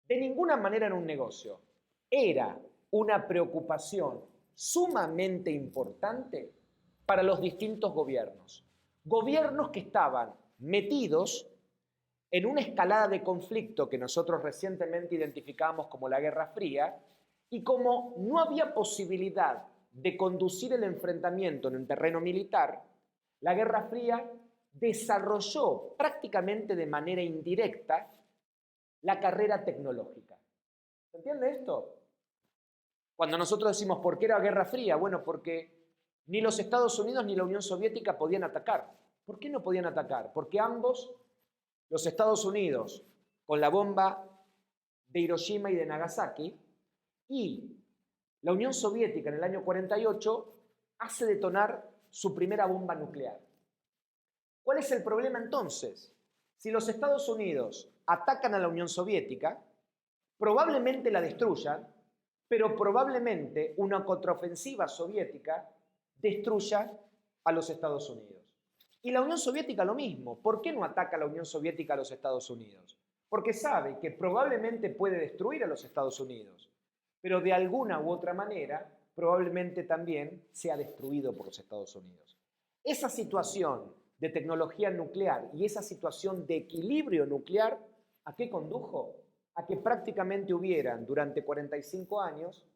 De ninguna manera era un negocio. Era una preocupación sumamente importante para los distintos gobiernos. Gobiernos que estaban metidos en una escalada de conflicto que nosotros recientemente identificamos como la Guerra Fría, y como no había posibilidad de conducir el enfrentamiento en un terreno militar, la Guerra Fría desarrolló prácticamente de manera indirecta la carrera tecnológica. ¿Se entiende esto? Cuando nosotros decimos ¿por qué era Guerra Fría? Bueno, porque ni los Estados Unidos ni la Unión Soviética podían atacar. ¿Por qué no podían atacar? Porque ambos, los Estados Unidos con la bomba de Hiroshima y de Nagasaki, y la Unión Soviética en el año 48 hace detonar su primera bomba nuclear. ¿Cuál es el problema entonces? Si los Estados Unidos atacan a la Unión Soviética, probablemente la destruyan, pero probablemente una contraofensiva soviética destruya a los Estados Unidos. Y la Unión Soviética lo mismo. ¿Por qué no ataca la Unión Soviética a los Estados Unidos? Porque sabe que probablemente puede destruir a los Estados Unidos, pero de alguna u otra manera probablemente también sea destruido por los Estados Unidos. Esa situación de tecnología nuclear y esa situación de equilibrio nuclear, ¿a qué condujo? A que prácticamente hubieran durante 45 años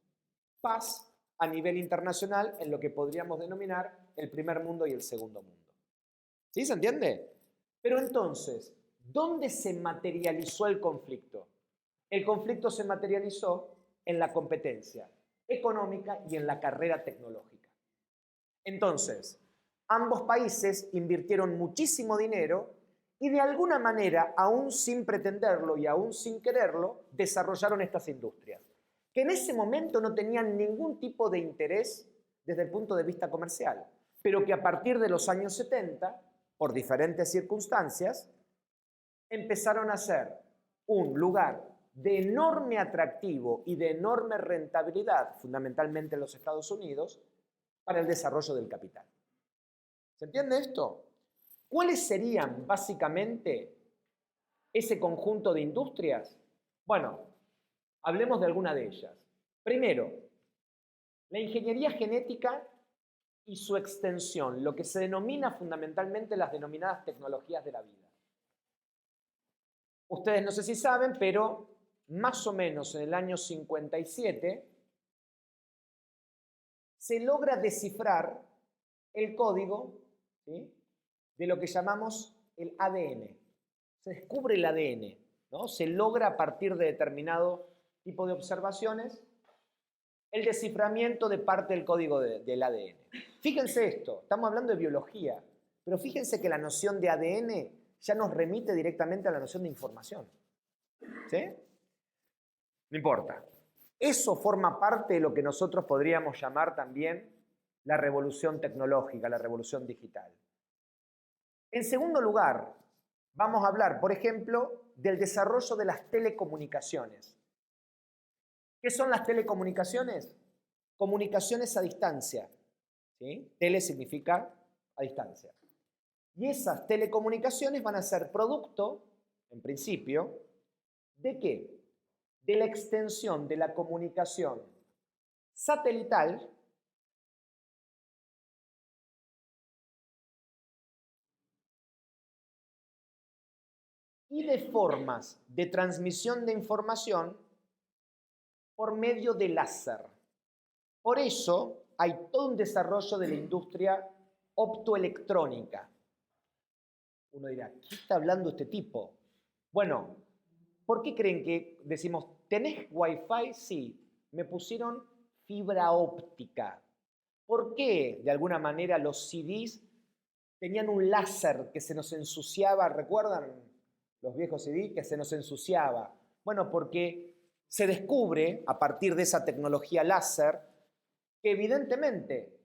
paz a nivel internacional en lo que podríamos denominar el primer mundo y el segundo mundo. ¿Sí? ¿Se entiende? Pero entonces, ¿dónde se materializó el conflicto? El conflicto se materializó en la competencia económica y en la carrera tecnológica. Entonces, ambos países invirtieron muchísimo dinero y de alguna manera, aún sin pretenderlo y aún sin quererlo, desarrollaron estas industrias, que en ese momento no tenían ningún tipo de interés desde el punto de vista comercial, pero que a partir de los años 70, por diferentes circunstancias, empezaron a ser un lugar de enorme atractivo y de enorme rentabilidad, fundamentalmente en los Estados Unidos, para el desarrollo del capital. ¿Se entiende esto? ¿Cuáles serían básicamente ese conjunto de industrias? Bueno, hablemos de alguna de ellas. Primero, la ingeniería genética y su extensión, lo que se denomina fundamentalmente las denominadas tecnologías de la vida. Ustedes no sé si saben, pero más o menos en el año 57 se logra descifrar el código, ¿sí?, de lo que llamamos el ADN. Se descubre el ADN, ¿no? Se logra a partir de determinado tipo de observaciones el desciframiento de parte del código del ADN. Fíjense esto, estamos hablando de biología, pero fíjense que la noción de ADN ya nos remite directamente a la noción de información. ¿Sí? No importa. Eso forma parte de lo que nosotros podríamos llamar también la revolución tecnológica, la revolución digital. En segundo lugar, vamos a hablar, por ejemplo, del desarrollo de las telecomunicaciones. ¿Qué son las telecomunicaciones? Comunicaciones a distancia. ¿Sí? Tele significa a distancia. Y esas telecomunicaciones van a ser producto, en principio, ¿de qué? De la extensión de la comunicación satelital y de formas de transmisión de información por medio de láser. Por eso hay todo un desarrollo de la industria optoelectrónica. Uno dirá, ¿qué está hablando este tipo? Bueno, ¿por qué creen que decimos, ¿tenés Wi-Fi? Sí, me pusieron fibra óptica. ¿Por qué de alguna manera los CDs tenían un láser que se nos ensuciaba? ¿Recuerdan los viejos CDs que se nos ensuciaba? Bueno, porque se descubre a partir de esa tecnología láser que evidentemente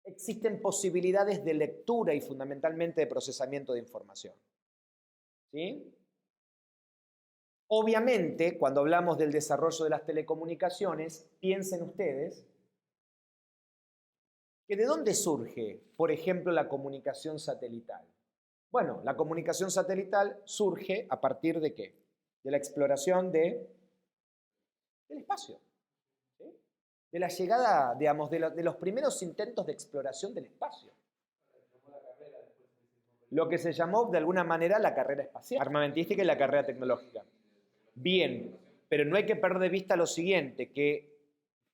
existen posibilidades de lectura y fundamentalmente de procesamiento de información. ¿Sí? Obviamente, cuando hablamos del desarrollo de las telecomunicaciones, piensen ustedes que ¿de dónde surge, por ejemplo, la comunicación satelital? Bueno, la comunicación satelital surge a partir de ¿qué? De la exploración del espacio. ¿Sí? De la llegada, digamos, de los primeros intentos de exploración del espacio. Lo que se llamó de alguna manera la carrera espacial, armamentística y la carrera tecnológica. Bien, pero no hay que perder de vista lo siguiente, que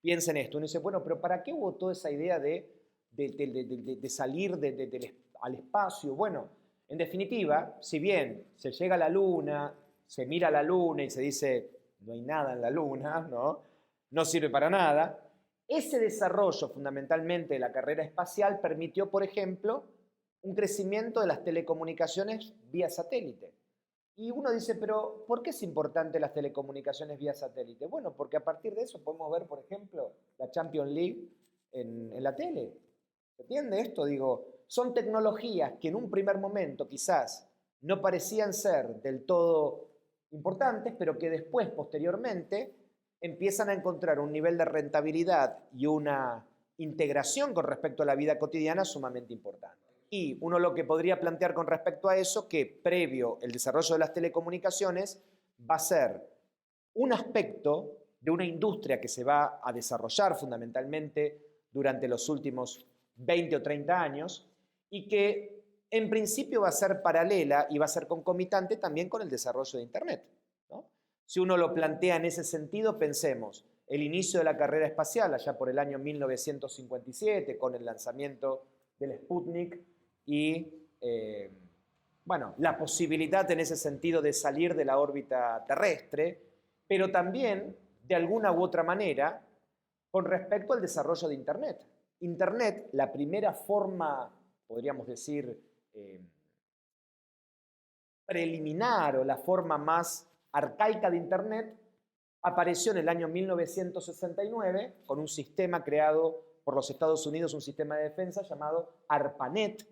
piensen esto. Uno dice, bueno, pero ¿para qué hubo toda esa idea de salir al espacio? Bueno, en definitiva, si bien se llega a la Luna, se mira a la Luna y se dice, no hay nada en la Luna, ¿no? No sirve para nada, ese desarrollo fundamentalmente de la carrera espacial permitió, por ejemplo, un crecimiento de las telecomunicaciones vía satélite. Y uno dice, pero ¿por qué es importante las telecomunicaciones vía satélite? Bueno, porque a partir de eso podemos ver, por ejemplo, la Champions League en la tele. ¿Se entiende esto? Digo, son tecnologías que en un primer momento quizás no parecían ser del todo importantes, pero que después, posteriormente, empiezan a encontrar un nivel de rentabilidad y una integración con respecto a la vida cotidiana sumamente importante. Y uno lo que podría plantear con respecto a eso, que previo el desarrollo de las telecomunicaciones va a ser un aspecto de una industria que se va a desarrollar fundamentalmente durante los últimos 20 o 30 años y que en principio va a ser paralela y va a ser concomitante también con el desarrollo de Internet, ¿no? Si uno lo plantea en ese sentido, pensemos el inicio de la carrera espacial allá por el año 1957 con el lanzamiento del Sputnik y bueno, la posibilidad en ese sentido de salir de la órbita terrestre, pero también de alguna u otra manera con respecto al desarrollo de Internet. Internet, la primera forma, podríamos decir, preliminar o la forma más arcaica de Internet, apareció en el año 1969 con un sistema creado por los Estados Unidos, un sistema de defensa llamado ARPANET,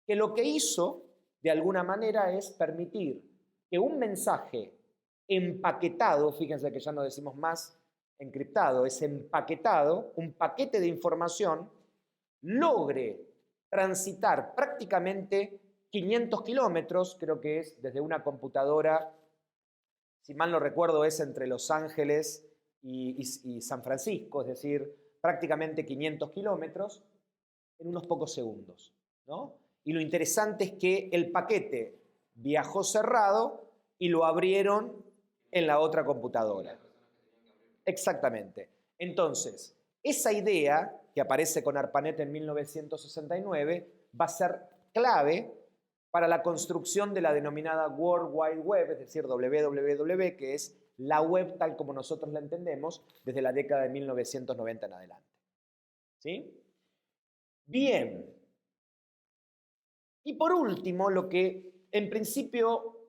que lo que hizo, de alguna manera, es permitir que un mensaje empaquetado, fíjense que ya no decimos más encriptado, es empaquetado, un paquete de información, logre transitar prácticamente 500 kilómetros, creo que es desde una computadora, si mal no recuerdo, es entre Los Ángeles y San Francisco, es decir, prácticamente 500 kilómetros en unos pocos segundos, ¿no? Y lo interesante es que el paquete viajó cerrado y lo abrieron en la otra computadora. Exactamente. Entonces, esa idea que aparece con ARPANET en 1969 va a ser clave para la construcción de la denominada World Wide Web, es decir, WWW, que es la web tal como nosotros la entendemos desde la década de 1990 en adelante. ¿Sí? Bien. Y por último, lo que en principio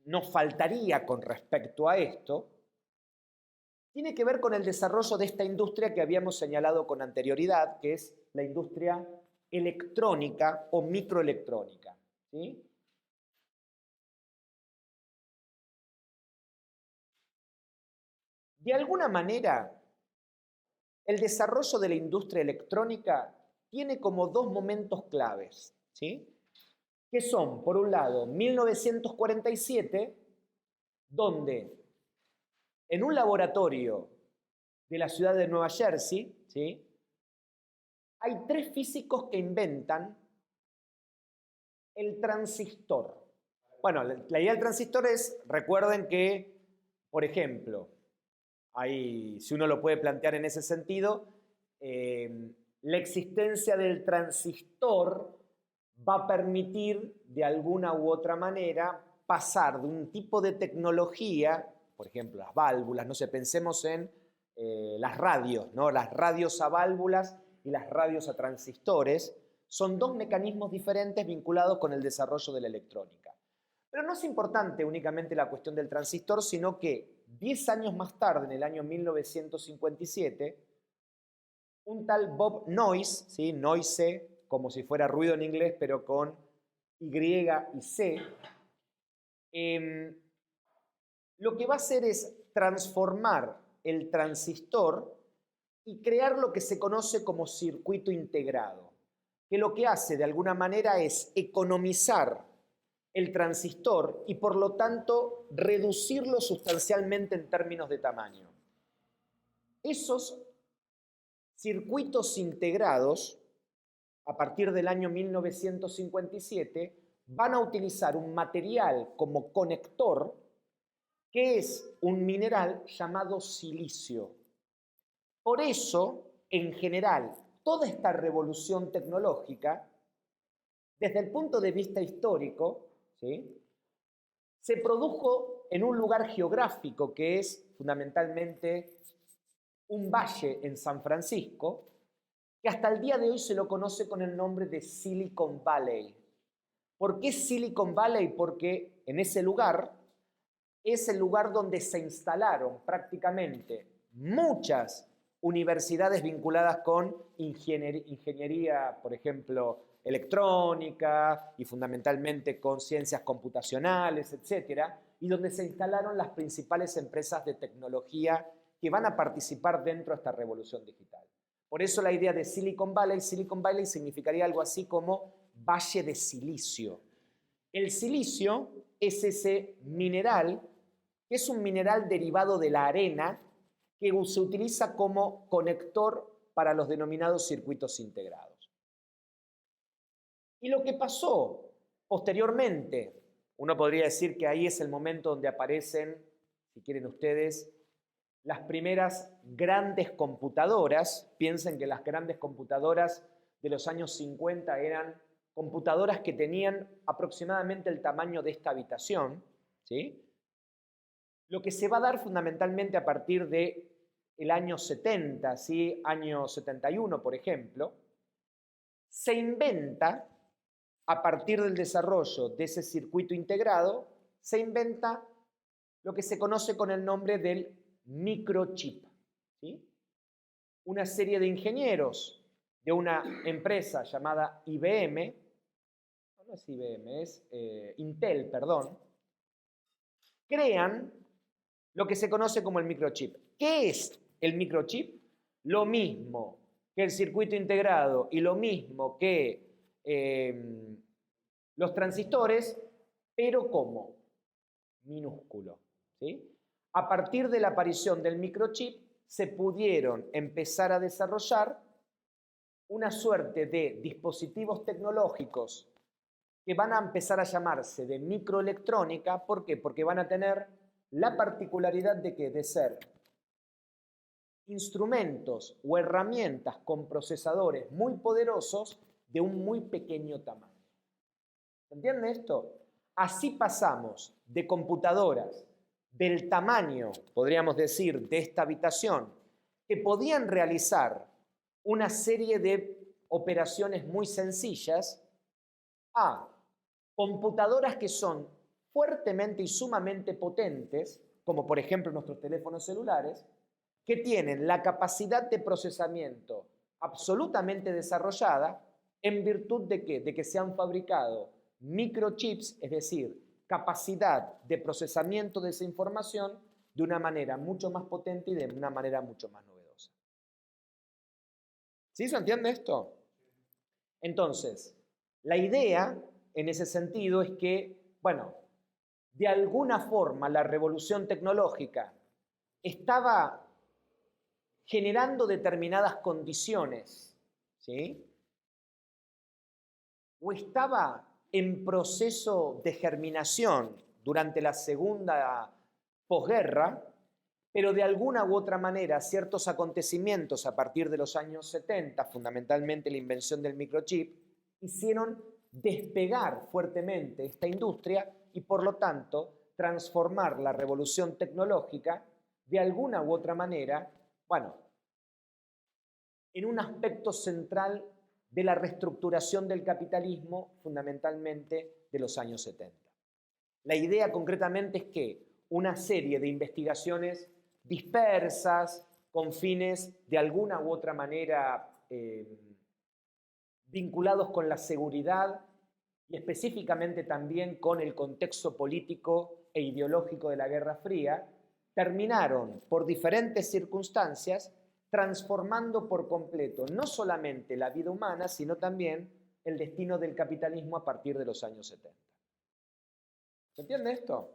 nos faltaría con respecto a esto, tiene que ver con el desarrollo de esta industria que habíamos señalado con anterioridad, que es la industria electrónica o microelectrónica. ¿Sí? De alguna manera, el desarrollo de la industria electrónica tiene como dos momentos claves, ¿sí? Que son, por un lado, 1947, donde en un laboratorio de la ciudad de Nueva Jersey, ¿sí? Hay tres físicos que inventan el transistor. Bueno, la idea del transistor es, recuerden que, por ejemplo, si uno lo puede plantear en ese sentido, la existencia del transistor va a permitir de alguna u otra manera pasar de un tipo de tecnología, por ejemplo, las válvulas, no sé, pensemos en las radios, ¿no? Las radios a válvulas y las radios a transistores, son dos mecanismos diferentes vinculados con el desarrollo de la electrónica. Pero no es importante únicamente la cuestión del transistor, sino que 10 años más tarde, en el año 1957, un tal Bob Noyce, ¿sí? Noyce, como si fuera ruido en inglés, pero con Y y C, lo que va a hacer es transformar el transistor y crear lo que se conoce como circuito integrado, que lo que hace de alguna manera es economizar el transistor y por lo tanto reducirlo sustancialmente en términos de tamaño. Esos circuitos integrados, a partir del año 1957, van a utilizar un material como conector que es un mineral llamado silicio. Por eso, en general, toda esta revolución tecnológica, desde el punto de vista histórico, ¿sí?, se produjo en un lugar geográfico que es fundamentalmente un valle en San Francisco, que hasta el día de hoy se lo conoce con el nombre de Silicon Valley. ¿Por qué Silicon Valley? Porque en ese lugar es el lugar donde se instalaron prácticamente muchas universidades vinculadas con ingeniería, por ejemplo, electrónica y fundamentalmente con ciencias computacionales, etcétera, y donde se instalaron las principales empresas de tecnología que van a participar dentro de esta revolución digital. Por eso la idea de Silicon Valley significaría algo así como valle de silicio. El silicio es ese mineral, que es un mineral derivado de la arena, que se utiliza como conector para los denominados circuitos integrados. Y lo que pasó posteriormente, uno podría decir que ahí es el momento donde aparecen, si quieren ustedes, las primeras grandes computadoras. Piensen que las grandes computadoras de los años 50 eran computadoras que tenían aproximadamente el tamaño de esta habitación, ¿sí? Lo que se va a dar fundamentalmente a partir del año 70, ¿sí?, año 71, por ejemplo, se inventa, a partir del desarrollo de ese circuito integrado, se inventa lo que se conoce con el nombre del microchip, ¿sí? Una serie de ingenieros de una empresa llamada IBM, no es IBM, es Intel, perdón, crean lo que se conoce como el microchip. ¿Qué es el microchip? Lo mismo que el circuito integrado y lo mismo que los transistores, pero como minúsculo, ¿sí? A partir de la aparición del microchip se pudieron empezar a desarrollar una suerte de dispositivos tecnológicos que van a empezar a llamarse de microelectrónica. ¿Por qué? Porque van a tener la particularidad de ser instrumentos o herramientas con procesadores muy poderosos de un muy pequeño tamaño. ¿Se entiende esto? Así pasamos de computadoras del tamaño, podríamos decir, de esta habitación, que podían realizar una serie de operaciones muy sencillas, a computadoras que son fuertemente y sumamente potentes, como por ejemplo nuestros teléfonos celulares, que tienen la capacidad de procesamiento absolutamente desarrollada en virtud de ¿qué? De que se han fabricado microchips, es decir, capacidad de procesamiento de esa información de una manera mucho más potente y de una manera mucho más novedosa. ¿Sí se entiende esto? Entonces, la idea en ese sentido es que, bueno, de alguna forma la revolución tecnológica estaba generando determinadas condiciones, ¿sí?, o estaba en proceso de germinación durante la segunda posguerra, pero de alguna u otra manera ciertos acontecimientos a partir de los años 70, fundamentalmente la invención del microchip, hicieron despegar fuertemente esta industria y por lo tanto transformar la revolución tecnológica de alguna u otra manera, bueno, en un aspecto central de la reestructuración del capitalismo, fundamentalmente de los años 70. La idea concretamente es que una serie de investigaciones dispersas, con fines de alguna u otra manera vinculados con la seguridad y específicamente también con el contexto político e ideológico de la Guerra Fría, terminaron por diferentes circunstancias transformando por completo no solamente la vida humana, sino también el destino del capitalismo a partir de los años 70. ¿Se entiende esto?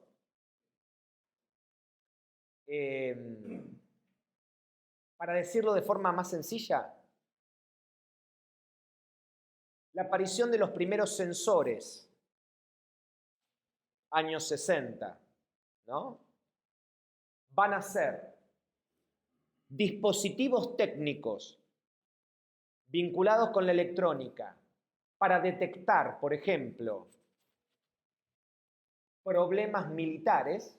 Para decirlo de forma más sencilla, la aparición de los primeros sensores, años 60, ¿no? Van a ser dispositivos técnicos vinculados con la electrónica para detectar, por ejemplo, problemas militares,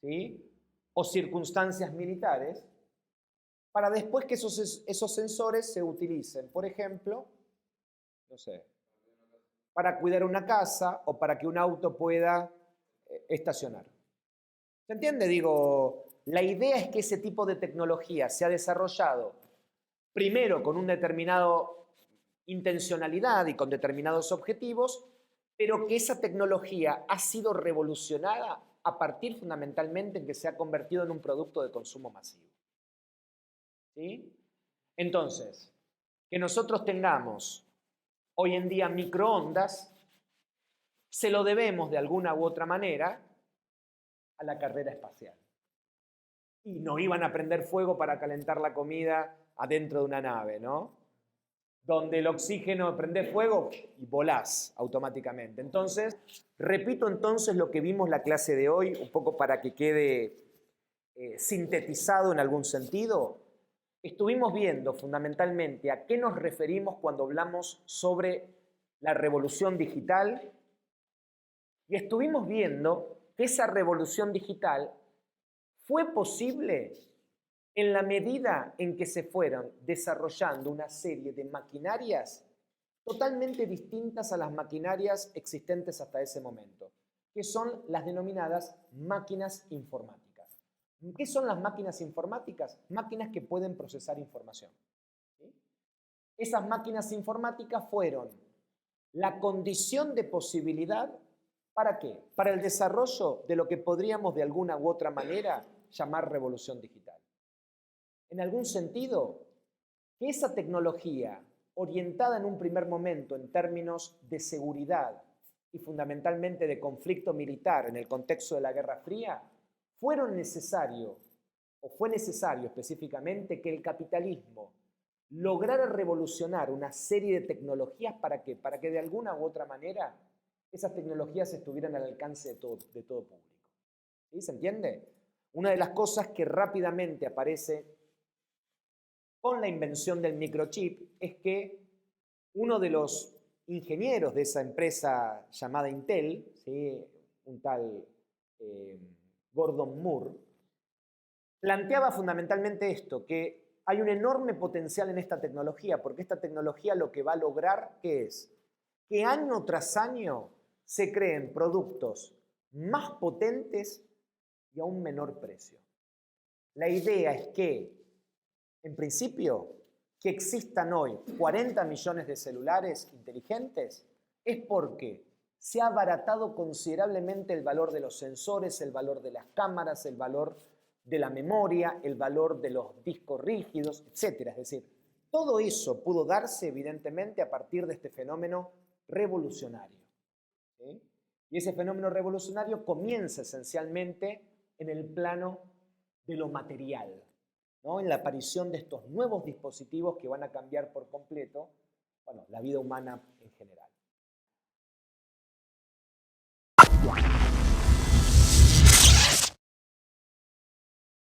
¿sí? O circunstancias militares, para después que esos sensores se utilicen, por ejemplo, no sé, para cuidar una casa o para que un auto pueda estacionar. ¿Se entiende? Digo, la idea es que ese tipo de tecnología se ha desarrollado primero con una determinada intencionalidad y con determinados objetivos, pero que esa tecnología ha sido revolucionada a partir fundamentalmente en que se ha convertido en un producto de consumo masivo. ¿Sí? Entonces, que nosotros tengamos hoy en día microondas, se lo debemos de alguna u otra manera a la carrera espacial. Y no iban a prender fuego para calentar la comida adentro de una nave, ¿no? Donde el oxígeno prende fuego y volás automáticamente. Entonces, repito entonces lo que vimos la clase de hoy, un poco para que quede sintetizado en algún sentido. Estuvimos viendo fundamentalmente a qué nos referimos cuando hablamos sobre la revolución digital y estuvimos viendo que esa revolución digital fue posible en la medida en que se fueron desarrollando una serie de maquinarias totalmente distintas a las maquinarias existentes hasta ese momento, que son las denominadas máquinas informáticas. ¿Qué son las máquinas informáticas? Máquinas que pueden procesar información. ¿Sí? Esas máquinas informáticas fueron la condición de posibilidad, ¿para qué? Para el desarrollo de lo que podríamos de alguna u otra manera llamar revolución digital. En algún sentido, que esa tecnología orientada en un primer momento en términos de seguridad y fundamentalmente de conflicto militar en el contexto de la Guerra Fría, fue necesario específicamente que el capitalismo lograra revolucionar una serie de tecnologías ¿para qué? Para que de alguna u otra manera esas tecnologías estuvieran al alcance de todo público. ¿Sí? ¿Se entiende? Una de las cosas que rápidamente aparece con la invención del microchip es que uno de los ingenieros de esa empresa llamada Intel, ¿sí? Un tal Gordon Moore, planteaba fundamentalmente esto, que hay un enorme potencial en esta tecnología, porque esta tecnología lo que va a lograr, ¿qué es? Que año tras año se creen productos más potentes y a un menor precio. La idea es que, en principio, que existan hoy 40 millones de celulares inteligentes es porque se ha abaratado considerablemente el valor de los sensores, el valor de las cámaras, el valor de la memoria, el valor de los discos rígidos, etc. Es decir, todo eso pudo darse evidentemente a partir de este fenómeno revolucionario. ¿Sí? Y ese fenómeno revolucionario comienza esencialmente en el plano de lo material, ¿no? En la aparición de estos nuevos dispositivos que van a cambiar por completo, bueno, la vida humana en general.